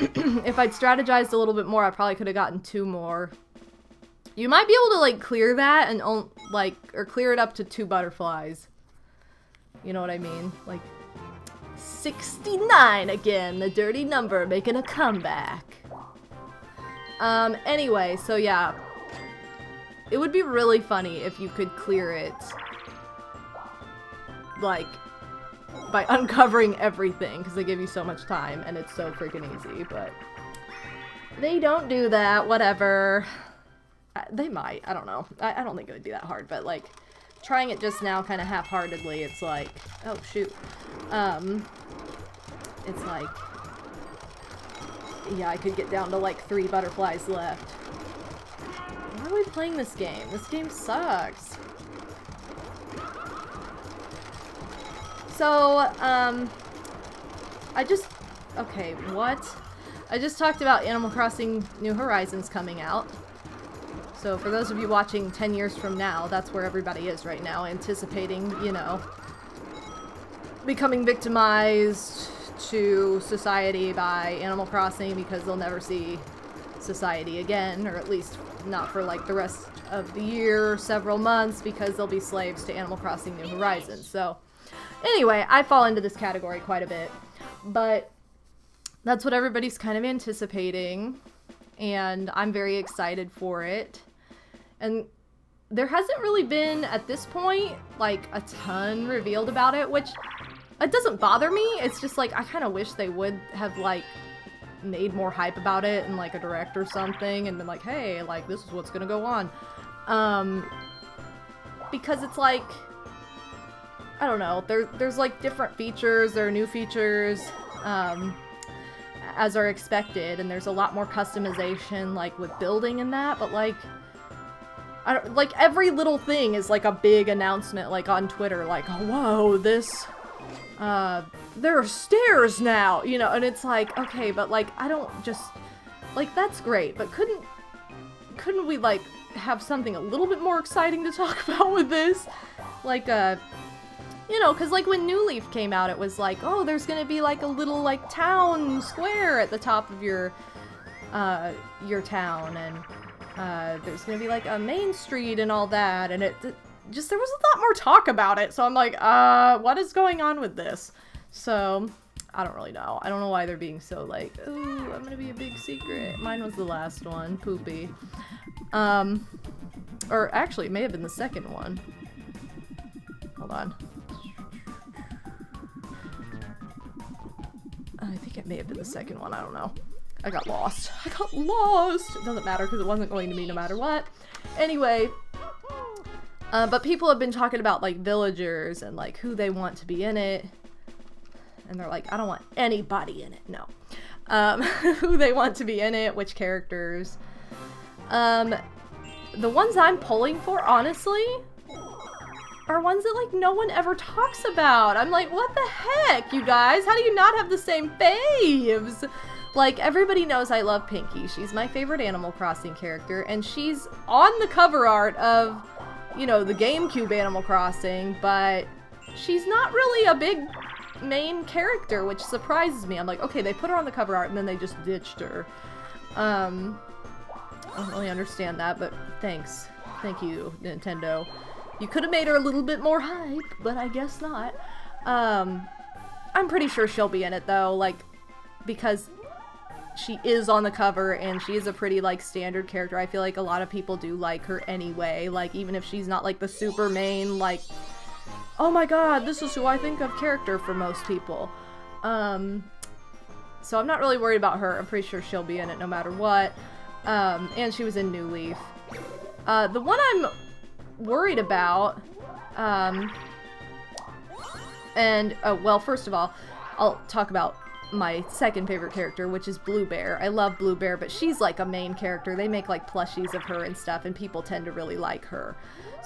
If I'd strategized a little bit more, I probably could have gotten 2 more. You might be able to like clear that and or clear it up to 2 butterflies. You know what I mean? Like 69 again, the dirty number making a comeback. Anyway, so yeah. It would be really funny if you could clear it, like, by uncovering everything, because they give you so much time, and it's so freaking easy, but they don't do that, whatever. They might, I don't know. I don't think it would be that hard, but, like, trying it just now kind of half-heartedly, it's like, oh, shoot. It's like, yeah, I could get down to, like, 3 butterflies left. Why are we playing this game? This game sucks. So, okay, what? I just talked about Animal Crossing New Horizons coming out. So for those of you watching 10 years from now, that's where everybody is right now, anticipating, you know, becoming victimized to society by Animal Crossing because they'll never see society again, or at least not for like the rest of the year, several months, because they'll be slaves to Animal Crossing New Horizons. So anyway, I fall into this category quite a bit, but that's what everybody's kind of anticipating, and I'm very excited for it. And there hasn't really been, at this point, like, a ton revealed about it, which, it doesn't bother me. It's just, like, I kind of wish they would have, like, made more hype about it in, like, a direct or something, and been like, hey, like, this is what's gonna go on. Because it's, like, I don't know, there's, like, different features, there are new features, as are expected, and there's a lot more customization, like, with building and that, but, like, like, every little thing is, like, a big announcement, like, on Twitter, like, oh, whoa, this, there are stairs now, you know, and it's like, okay, but, like, I don't just, like, that's great, but couldn't we, like, have something a little bit more exciting to talk about with this? Like, You know, because like when New Leaf came out, it was like, oh, there's gonna be like a little like town square at the top of your town, and there's gonna be like a main street and all that, and it just, there was a lot more talk about it, so I'm like, what is going on with this? So, I don't really know. I don't know why they're being so like, ooh, I'm gonna be a big secret. Mine was the last one, Poopy. Or actually, it may have been the second one. Hold on. I think it may have been the second one, I don't know. I got lost. I got lost! It doesn't matter because it wasn't going to be no matter what. Anyway, but people have been talking about like villagers and like who they want to be in it. And they're like, I don't want anybody in it. No. Who they want to be in it, which characters. The ones I'm pulling for, honestly, are ones that like no one ever talks about. I'm like, what the heck, you guys? How do you not have the same faves? Like, everybody knows I love Pinky. She's my favorite Animal Crossing character, and she's on the cover art of, you know, the GameCube Animal Crossing, but she's not really a big main character, which surprises me. I'm like, okay, they put her on the cover art and then they just ditched her. I don't really understand that, but thanks. Thank you, Nintendo. You could have made her a little bit more hype, but I guess not. I'm pretty sure she'll be in it though, like, because she is on the cover and she is a pretty like standard character. I feel like a lot of people do like her anyway, like even if she's not like the super main, like, oh my god, this is who I think of character for most people. So I'm not really worried about her. I'm pretty sure she'll be in it no matter what. And she was in New Leaf. The one I'm worried about, well, first of all, I'll talk about my second favorite character, which is Blue Bear. I love Blue Bear, but she's like a main character. They make like plushies of her and stuff, and people tend to really like her.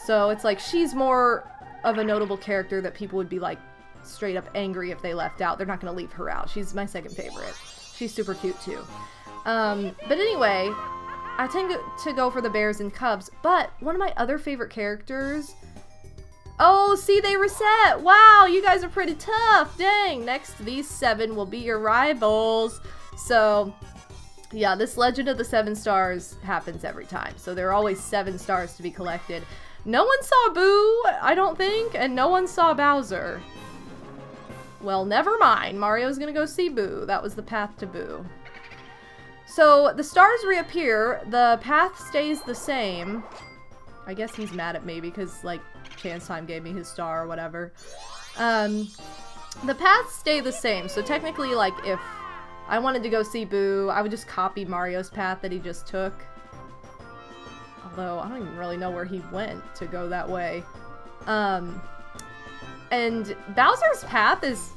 So it's like she's more of a notable character that people would be like straight up angry if they left out. They're not going to leave her out. She's my second favorite. She's super cute too. But anyway, I tend to go for the bears and cubs, but one of my other favorite characters... Oh, see, they reset! Wow, you guys are pretty tough! Dang! Next, these 7 will be your rivals. So, yeah, this Legend of the 7 Stars happens every time. So there are always 7 stars to be collected. No one saw Boo, I don't think, and no one saw Bowser. Well, never mind. Mario's gonna go see Boo. That was the path to Boo. So, the stars reappear. The path stays the same. I guess he's mad at me because, like, Chance Time gave me his star or whatever. The paths stay the same. So, technically, like, if I wanted to go see Boo, I would just copy Mario's path that he just took. Although, I don't even really know where he went to go that way. And Bowser's path is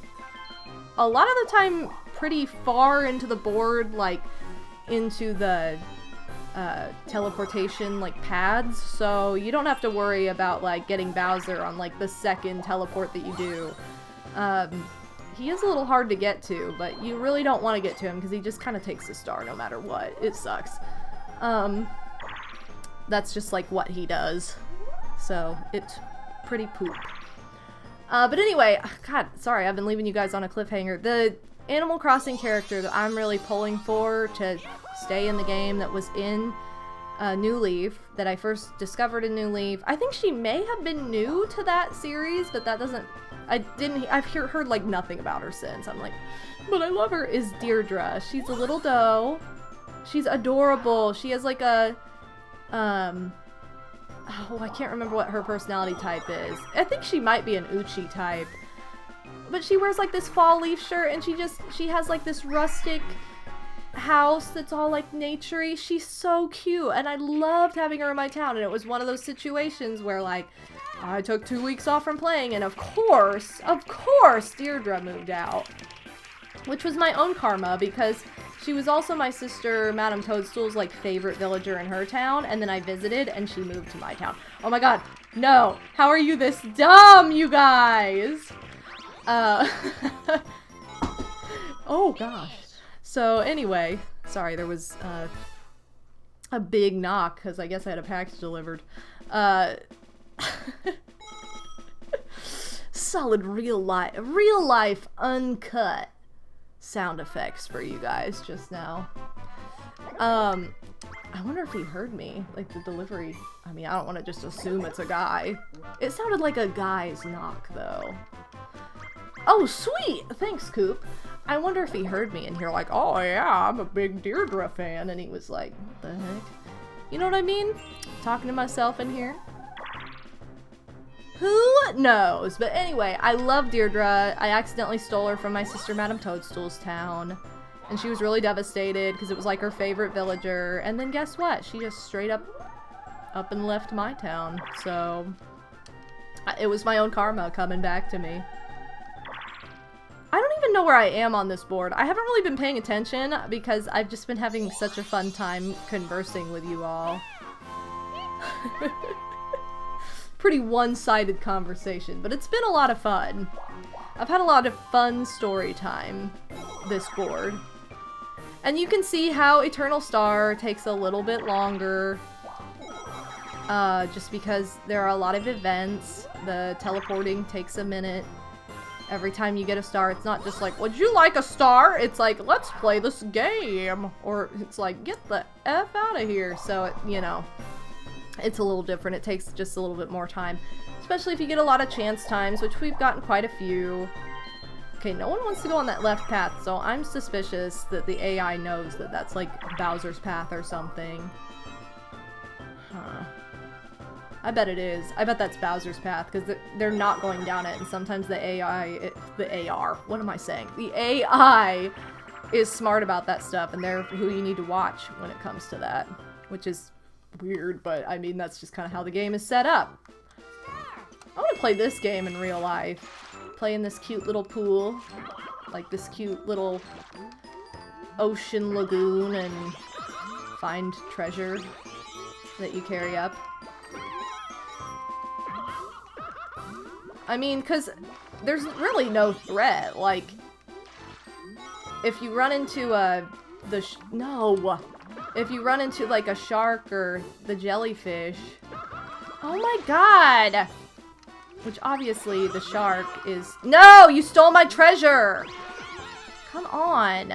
a lot of the time pretty far into the board, like, into the teleportation, like, pads, so you don't have to worry about, like, getting Bowser on, like, the second teleport that you do. He is a little hard to get to, but you really don't want to get to him because he just kind of takes the star no matter what. It sucks. That's just, like, what he does. So, it's pretty poop. But anyway, God, sorry, I've been leaving you guys on a cliffhanger. The Animal Crossing character that I'm really pulling for to stay in the game that was in New Leaf, that I first discovered in New Leaf. I think she may have been new to that series, but that doesn't... I've heard like nothing about her since. I'm like, but I love her, is Deirdre. She's a little doe. She's adorable. She has like a... Oh, I can't remember what her personality type is. I think she might be an Uchi type. But she wears like this fall leaf shirt and she has like this rustic house that's all like naturey. She's so cute and I loved having her in my town, and it was one of those situations where like I took 2 weeks off from playing and of course Deirdre moved out. Which was my own karma because she was also my sister Madame Toadstool's like favorite villager in her town, and then I visited and she moved to my town. Oh my god, no! How are you this dumb, you guys? Oh gosh. So anyway, sorry, there was a big knock because I guess I had a package delivered. solid real life uncut sound effects for you guys just now. I wonder if he heard me, like the delivery. I mean, I don't want to just assume it's a guy. It sounded like a guy's knock though. Oh, sweet! Thanks, Coop. I wonder if he heard me in here like, oh yeah, I'm a big Deirdre fan, and he was like, what the heck? You know what I mean? Talking to myself in here. Who knows? But anyway, I love Deirdre. I accidentally stole her from my sister Madame Toadstool's town. And she was really devastated because it was like her favorite villager. And then guess what? She just straight up and left my town. So it was my own karma coming back to me. I don't even know where I am on this board. I haven't really been paying attention because I've just been having such a fun time conversing with you all. Pretty one-sided conversation, but it's been a lot of fun. I've had a lot of fun story time this board. And you can see how Eternal Star takes a little bit longer. Just because there are a lot of events. The teleporting takes a minute. Every time you get a star, it's not just like, would you like a star? It's like, let's play this game. Or it's like, get the F out of here. So, you know, it's a little different. It takes just a little bit more time. Especially if you get a lot of chance times, which we've gotten quite a few. Okay, no one wants to go on that left path, so I'm suspicious that the AI knows that that's like Bowser's path or something. Huh. I bet it is. I bet that's Bowser's path, because they're not going down it, and sometimes the what am I saying? The AI is smart about that stuff, and they're who you need to watch when it comes to that. Which is weird, but I mean, that's just kind of how the game is set up. I want to play this game in real life. Play in this cute little pool. Like this cute little ocean lagoon, and find treasure that you carry up. I mean, because there's really no threat. Like, if you run into if you run into like a shark or the jellyfish. Oh my god! Which obviously the shark is. No! You stole my treasure! Come on.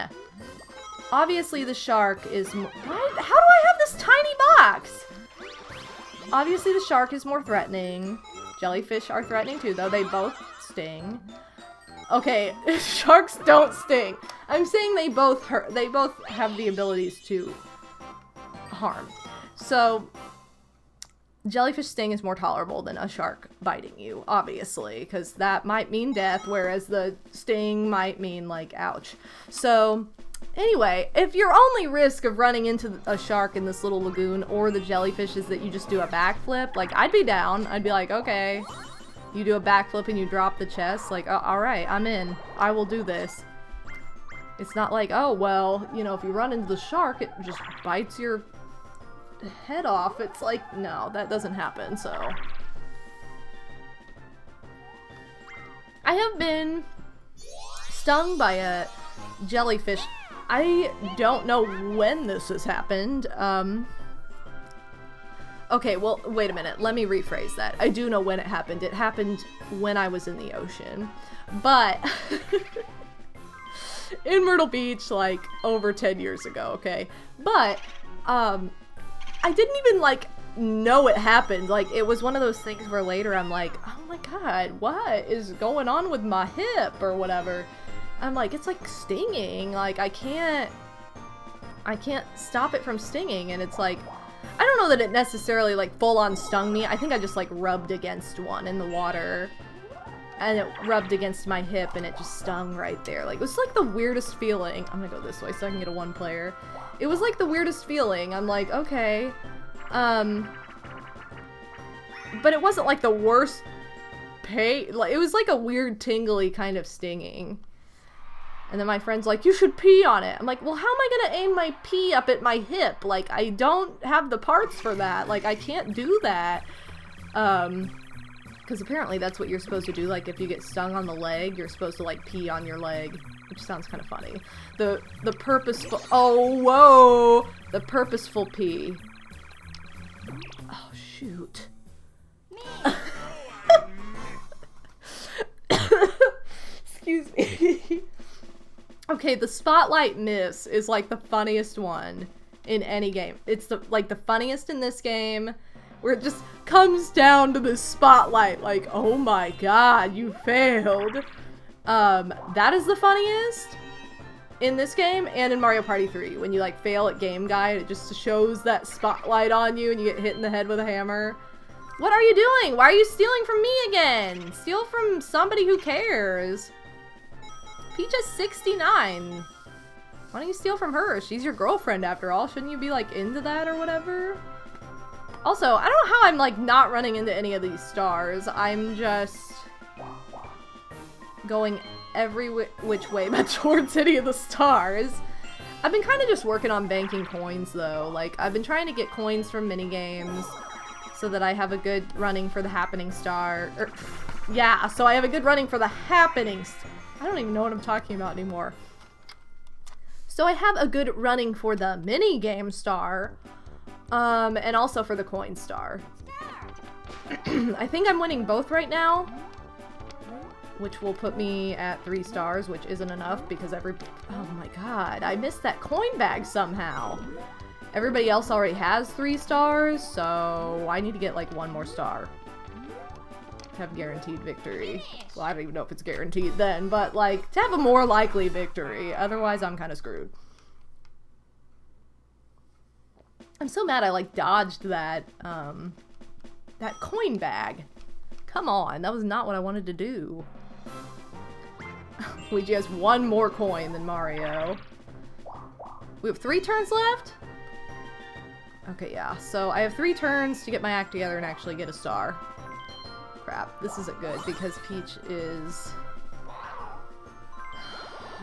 Obviously the shark is. How do I have this tiny box? Obviously the shark is more threatening. Jellyfish are threatening too, though. They both sting. Okay, sharks don't sting. I'm saying they both hurt. They both have the abilities to harm. So, jellyfish sting is more tolerable than a shark biting you, obviously, because that might mean death, whereas the sting might mean, like, ouch. So, anyway, if your only risk of running into a shark in this little lagoon or the jellyfish is that you just do a backflip, like, I'd be down. I'd be like, okay, you do a backflip and you drop the chest, like, alright, I'm in. I will do this. It's not like, oh, well, you know, if you run into the shark, it just bites your head off. It's like, no, that doesn't happen, so. I have been stung by a jellyfish. I don't know when this has happened. Okay, well, wait a minute. Let me rephrase that. I do know when it happened. It happened when I was in the ocean. But in Myrtle Beach, like, over 10 years ago, okay? But, I didn't even, like, know it happened. Like, it was one of those things where later I'm like, oh my god, what is going on with my hip or whatever? I'm like, it's like stinging. Like, I can't stop it from stinging. And it's like, I don't know that it necessarily, like, full-on stung me. I think I just, like, rubbed against one in the water. And it rubbed against my hip and it just stung right there. Like, it was like the weirdest feeling. I'm gonna go this way so I can get a one player. It was like the weirdest feeling. I'm like, okay. But it wasn't like the worst pain. Like, it was like a weird tingly kind of stinging. And then my friend's like, you should pee on it. I'm like, well, how am I gonna aim my pee up at my hip? Like, I don't have the parts for that. Like, I can't do that. Because apparently that's what you're supposed to do. Like, if you get stung on the leg, you're supposed to, like, pee on your leg. Which sounds kind of funny. The purposeful... Oh, whoa! The purposeful pee. Oh, shoot. Okay, the spotlight miss is like the funniest one in any game. It's like the funniest in this game, where it just comes down to the spotlight, like, oh my god, you failed. That is the funniest in this game and in Mario Party 3. When you like fail at Game Guide, it just shows that spotlight on you and you get hit in the head with a hammer. What are you doing? Why are you stealing from me again? Steal from somebody who cares. Peach is 69. Why don't you steal from her? She's your girlfriend after all. Shouldn't you be like into that or whatever? Also, I don't know how I'm like not running into any of these stars. I'm just going every which way but towards any of the stars. I've been kind of just working on banking coins though. Like, I've been trying to get coins from minigames so that I have a good running for the happening star. Yeah, so I have a good running for the happenings. I don't even know what I'm talking about anymore. So I have a good running for the minigame star, and also for the coin star. I think I'm winning both right now, which will put me at 3 stars, which isn't enough because oh my god, I missed that coin bag somehow. Everybody else already has 3 stars, so I need to get like 1 more star to have guaranteed victory. Well, I don't even know if it's guaranteed then, but like to have a more likely victory. Otherwise, I'm kind of screwed. I'm so mad I like dodged that that coin bag. Come on, that was not what I wanted to do. Luigi has 1 more coin than Mario. We have 3 turns left? Okay, yeah. So I have 3 turns to get my act together and actually get a star. Crap, this isn't good because Peach is...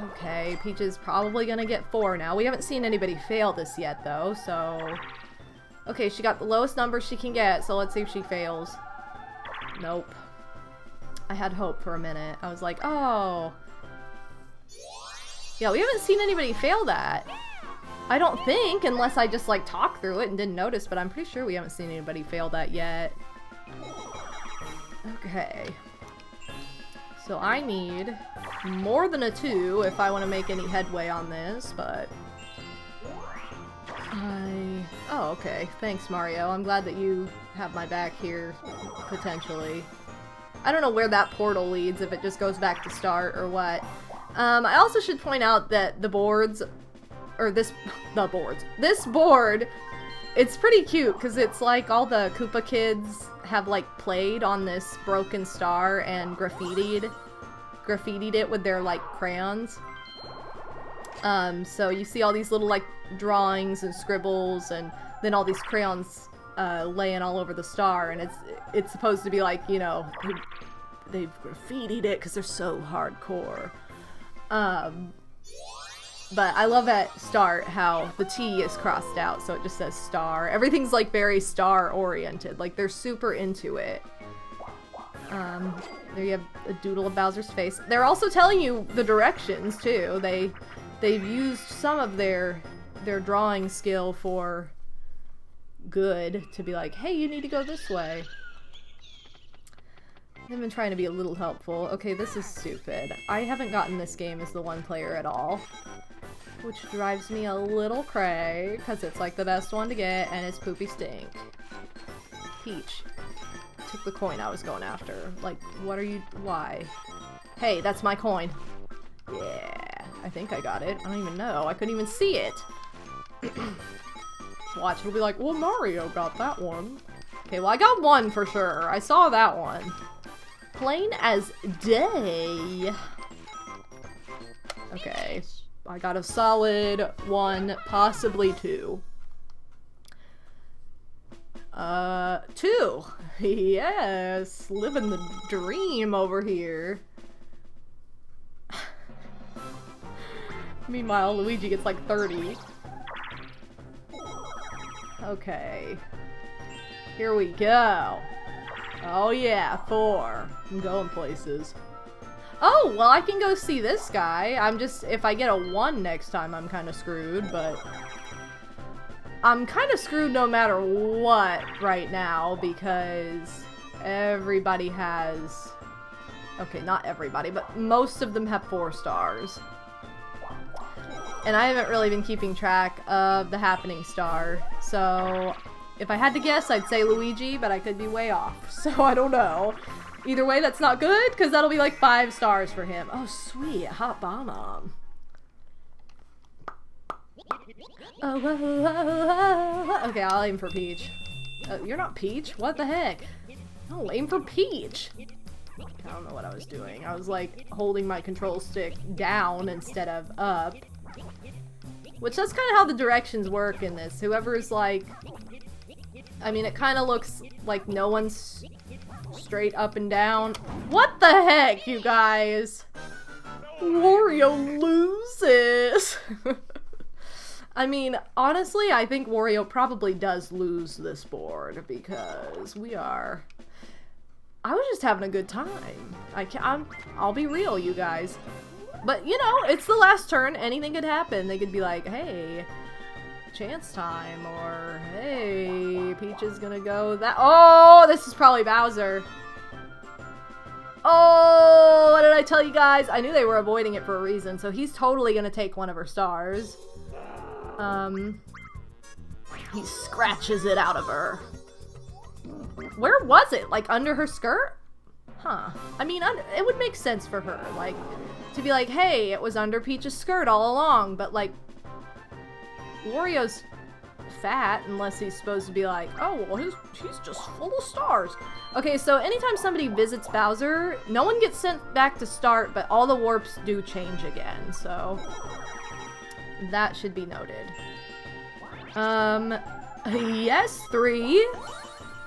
Okay, Peach is probably gonna get 4 now. We haven't seen anybody fail this yet, though, so... Okay, she got the lowest number she can get, so let's see if she fails. Nope. I had hope for a minute. I was like, oh... Yeah, we haven't seen anybody fail that. I don't think, unless I just, like, talked through it and didn't notice, but I'm pretty sure we haven't seen anybody fail that yet. Okay. So I need more than a 2 if I want to make any headway on this, but... Oh, okay. Thanks, Mario. I'm glad that you have my back here, potentially. I don't know where that portal leads, if it just goes back to start or what. I also should point out that the boards... Or this board, it's pretty cute, because it's like all the Koopa kids have like played on this broken star and graffitied it with their like crayons. So you see all these little like drawings and scribbles and then all these crayons laying all over the star, and it's supposed to be like, you know, they've graffitied it because they're so hardcore. But I love at start how the T is crossed out, so it just says star. Everything's like very star oriented, like they're super into it. There you have a doodle of Bowser's face. They're also telling you the directions too. They've used some of their drawing skill for good to be like, hey, you need to go this way. I've been trying to be a little helpful. Okay, this is stupid. I haven't gotten this game as the 1 player at all, which drives me a little cray, because it's like the best one to get, and it's poopy stink. Peach. Took the coin I was going after. Like, what are you... Why? Hey, that's my coin. Yeah. I think I got it. I don't even know. I couldn't even see it. Watch, it'll be like, well, Mario got that one. Okay, well, I got 1 for sure. I saw that one. Plain as day. Okay. I got a solid 1, possibly 2. 2! Yes! Living the dream over here. Meanwhile, Luigi gets like 30. Okay. Here we go. Oh yeah, 4. I'm going places. Oh, well I can go see this guy. I'm just, if I get a 1 next time, I'm kind of screwed, but... I'm kind of screwed no matter what right now, because everybody has... Okay, not everybody, but most of them have 4 stars. And I haven't really been keeping track of the happening star. So, if I had to guess, I'd say Luigi, but I could be way off. So, I don't know. Either way, that's not good, because that'll be like 5 stars for him. Oh, sweet. Hot bomb. Okay, I'll aim for Peach. You're not Peach? What the heck? I'll aim for Peach. I don't know what I was doing. I was like holding my control stick down instead of up. Which that's kind of how the directions work in this. Whoever's like... I mean, it kind of looks like no one's straight up and down. What the heck, you guys? Wario loses! I mean, honestly, I think Wario probably does lose this board because we are... I was just having a good time. I'll be real, you guys. But, you know, it's the last turn. Anything could happen. They could be like, hey, chance time. Or, hey, Peach is gonna go that... Oh, this is probably Bowser. Oh, what did I tell you guys? I knew they were avoiding it for a reason. So he's totally gonna take one of her stars. He scratches it out of her. Where was it? Like, under her skirt? Huh. I mean, it would make sense for her, like, to be like, hey, it was under Peach's skirt all along, but, like, Wario's fat, unless he's supposed to be like, oh, well, he's just full of stars. Okay, so anytime somebody visits Bowser, no one gets sent back to start, but all the warps do change again, so that should be noted. Yes, 3.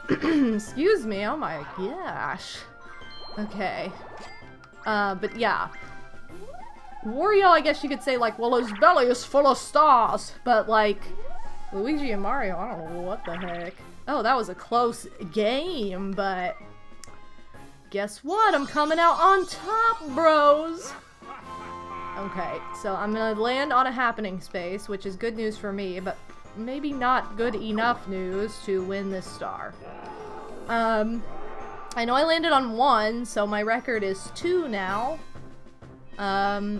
Excuse me, oh my gosh. Okay. But yeah. Wario, I guess you could say, like, well, his belly is full of stars. But, like, Luigi and Mario, I don't know what the heck. Oh, that was a close game, but guess what? I'm coming out on top, bros! Okay, so I'm gonna land on a happening space, which is good news for me, but maybe not good enough news to win this star. I know I landed on 1, so my record is 2 now.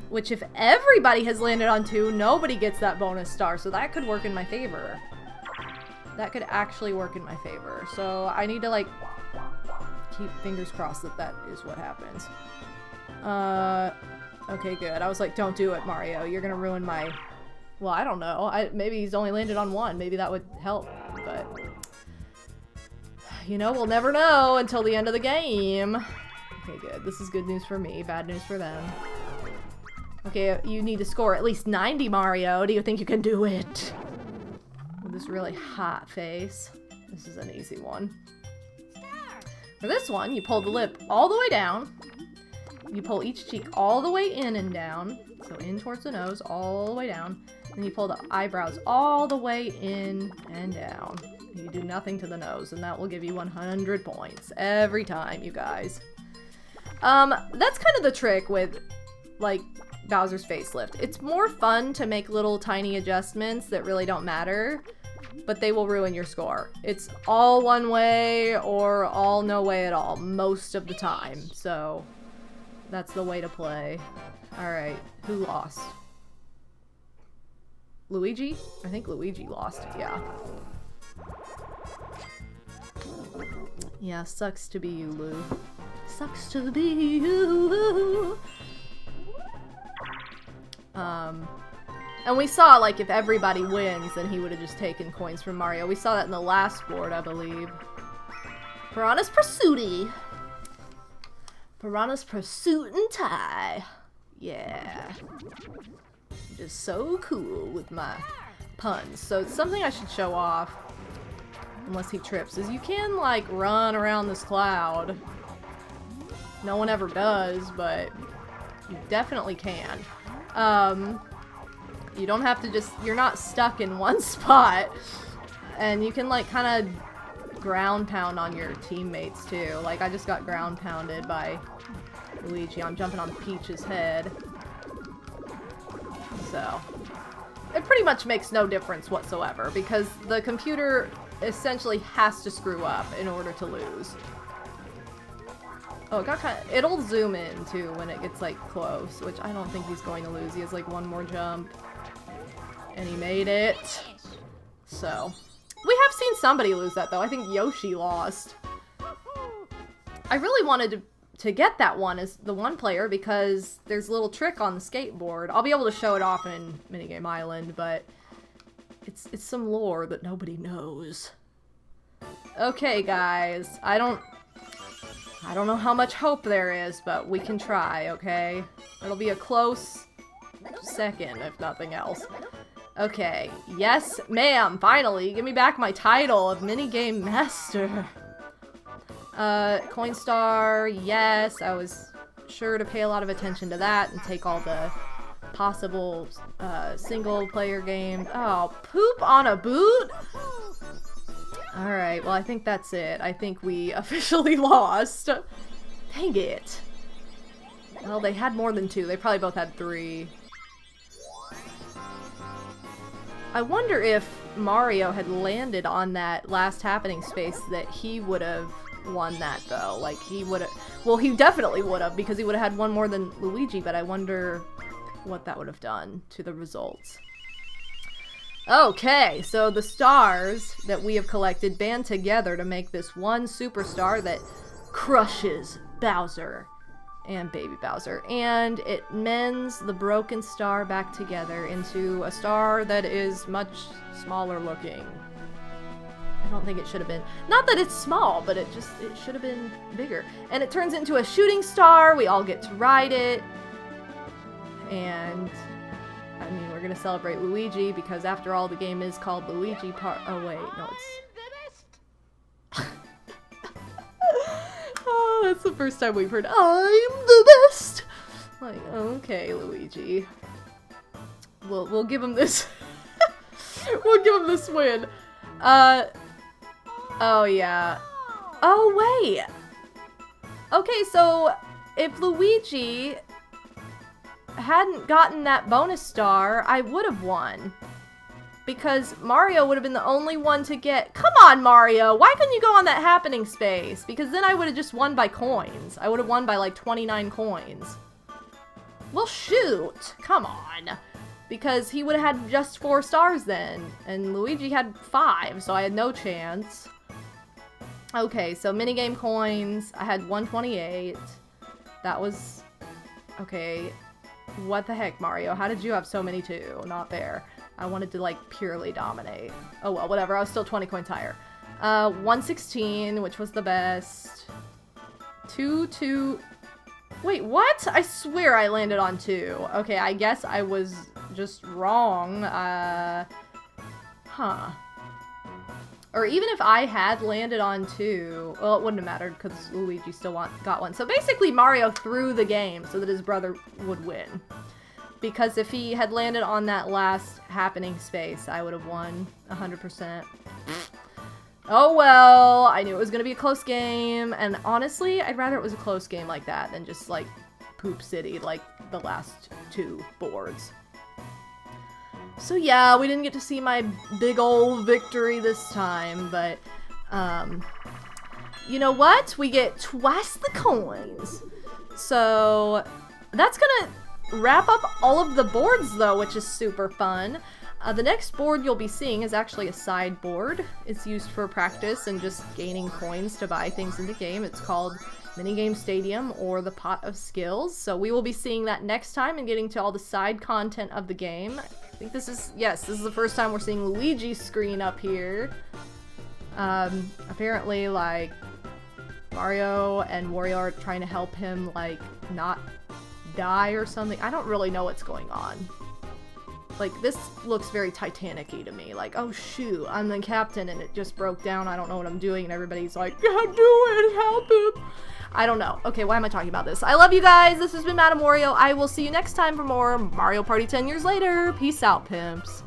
Which if everybody has landed on 2, nobody gets that bonus star, so that could work in my favor. That could actually work in my favor. So I need to, like, keep fingers crossed that that is what happens. Okay, good. I was like, don't do it, Mario. You're gonna ruin my... Well, I don't know. Maybe he's only landed on 1. Maybe that would help, but... You know, we'll never know until the end of the game. Okay, good. This is good news for me. Bad news for them. Okay, you need to score at least 90, Mario. Do you think you can do it? With this really hot face. This is an easy one. For this one, you pull the lip all the way down. You pull each cheek all the way in and down. So in towards the nose, all the way down. And you pull the eyebrows all the way in and down. You do nothing to the nose, and that will give you 100 points every time, you guys. That's kind of the trick with, like, Bowser's facelift. It's more fun to make little tiny adjustments that really don't matter, but they will ruin your score. It's all one way or all no way at all most of the time, so that's the way to play. Alright, who lost? Luigi? I think Luigi lost, yeah. Yeah, sucks to be you, Lou. Sucks to be you. And we saw, like, if everybody wins, then he would have just taken coins from Mario. We saw that in the last board, I believe. Piranha's Pursuity. Piranha's Pursuit and tie. Yeah. I'm just so cool with my puns. So it's something I should show off. Unless he trips, is you can, like, run around this cloud. No one ever does, but you definitely can. You don't have to just, you're not stuck in one spot. And you can, like, kind of ground pound on your teammates, too. Like, I just got ground pounded by Luigi. I'm jumping on Peach's head. So, it pretty much makes no difference whatsoever, because the computer essentially has to screw up in order to lose. Oh, it got kind of, it'll zoom in too when it gets like close, which I don't think he's going to lose. He has like one more jump. And he made it. So, we have seen somebody lose that, though. I think Yoshi lost. I really wanted to get that one as the one player because there's a little trick on the skateboard. I'll be able to show it off in Minigame Island, but it's some lore that nobody knows. Okay, guys. I don't know how much hope there is, but we can try, okay? It'll be a close second, if nothing else. Okay. Yes, ma'am. Finally. Give me back my title of Minigame Master. Coin Star. Yes, I was sure to pay a lot of attention to that and take all the possible, single-player games. Oh, poop on a boot? Alright, well, I think that's it. I think we officially lost. Dang it. Well, they had more than 2. They probably both had 3. I wonder if Mario had landed on that last happening space that he would have won that, though. Like, he would have... Well, he definitely would have, because he would have had 1 more than Luigi, but I wonder what that would have done to the results. Okay, so the stars that we have collected band together to make this one superstar that crushes Bowser and Baby Bowser, and it mends the broken star back together into a star that is much smaller looking. I don't think it should have been. Not that it's small, but it should have been bigger. And it turns into a shooting star. We all get to ride it. And I mean, we're gonna celebrate Luigi because after all, the game is called Luigi Part. Oh wait, no, it's. Oh, that's the first time we've heard "I'm the best." Like, okay, Luigi. We'll give him this. We'll give him this win. Oh yeah. Oh wait. Okay, so if Luigi hadn't gotten that bonus star, I would have won. Because Mario would have been the only one to get... Come on, Mario! Why couldn't you go on that happening space? Because then I would have just won by coins. I would have won by like 29 coins. Well, shoot! Come on! Because he would have had just 4 stars then. And Luigi had 5, so I had no chance. Okay, so minigame coins. I had 128. That was... Okay. What the heck, Mario? How did you have so many too? Not fair. I wanted to, like, purely dominate. Oh well, whatever. I was still 20 coins higher. 116, which was the best. 2. Wait, what? I swear I landed on 2. Okay, I guess I was just wrong. Huh. Or even if I had landed on 2, well, it wouldn't have mattered because Luigi still got 1. So basically Mario threw the game so that his brother would win. Because if he had landed on that last happening space, I would have won 100%. Oh well, I knew it was going to be a close game. And honestly, I'd rather it was a close game like that than just like Poop City like the last 2 boards. So yeah, we didn't get to see my big old victory this time, but, you know what? We get twice the coins. So, that's gonna wrap up all of the boards, though, which is super fun. The next board you'll be seeing is actually a sideboard. It's used for practice and just gaining coins to buy things in the game. It's called Minigame Stadium or the Pot of Skills. So we will be seeing that next time and getting to all the side content of the game. I think this is, yes, this is the first time we're seeing Luigi's screen up here. Apparently, like, Mario and Wario are trying to help him, like, not die or something. I don't really know what's going on. Like, this looks very Titanic-y to me. Like, oh shoot, I'm the captain and it just broke down, I don't know what I'm doing, and everybody's like, do it, help him! I don't know. Okay, why am I talking about this? I love you guys, this has been MadameWario. I will see you next time for more Mario Party 10 years later. Peace out, pimps.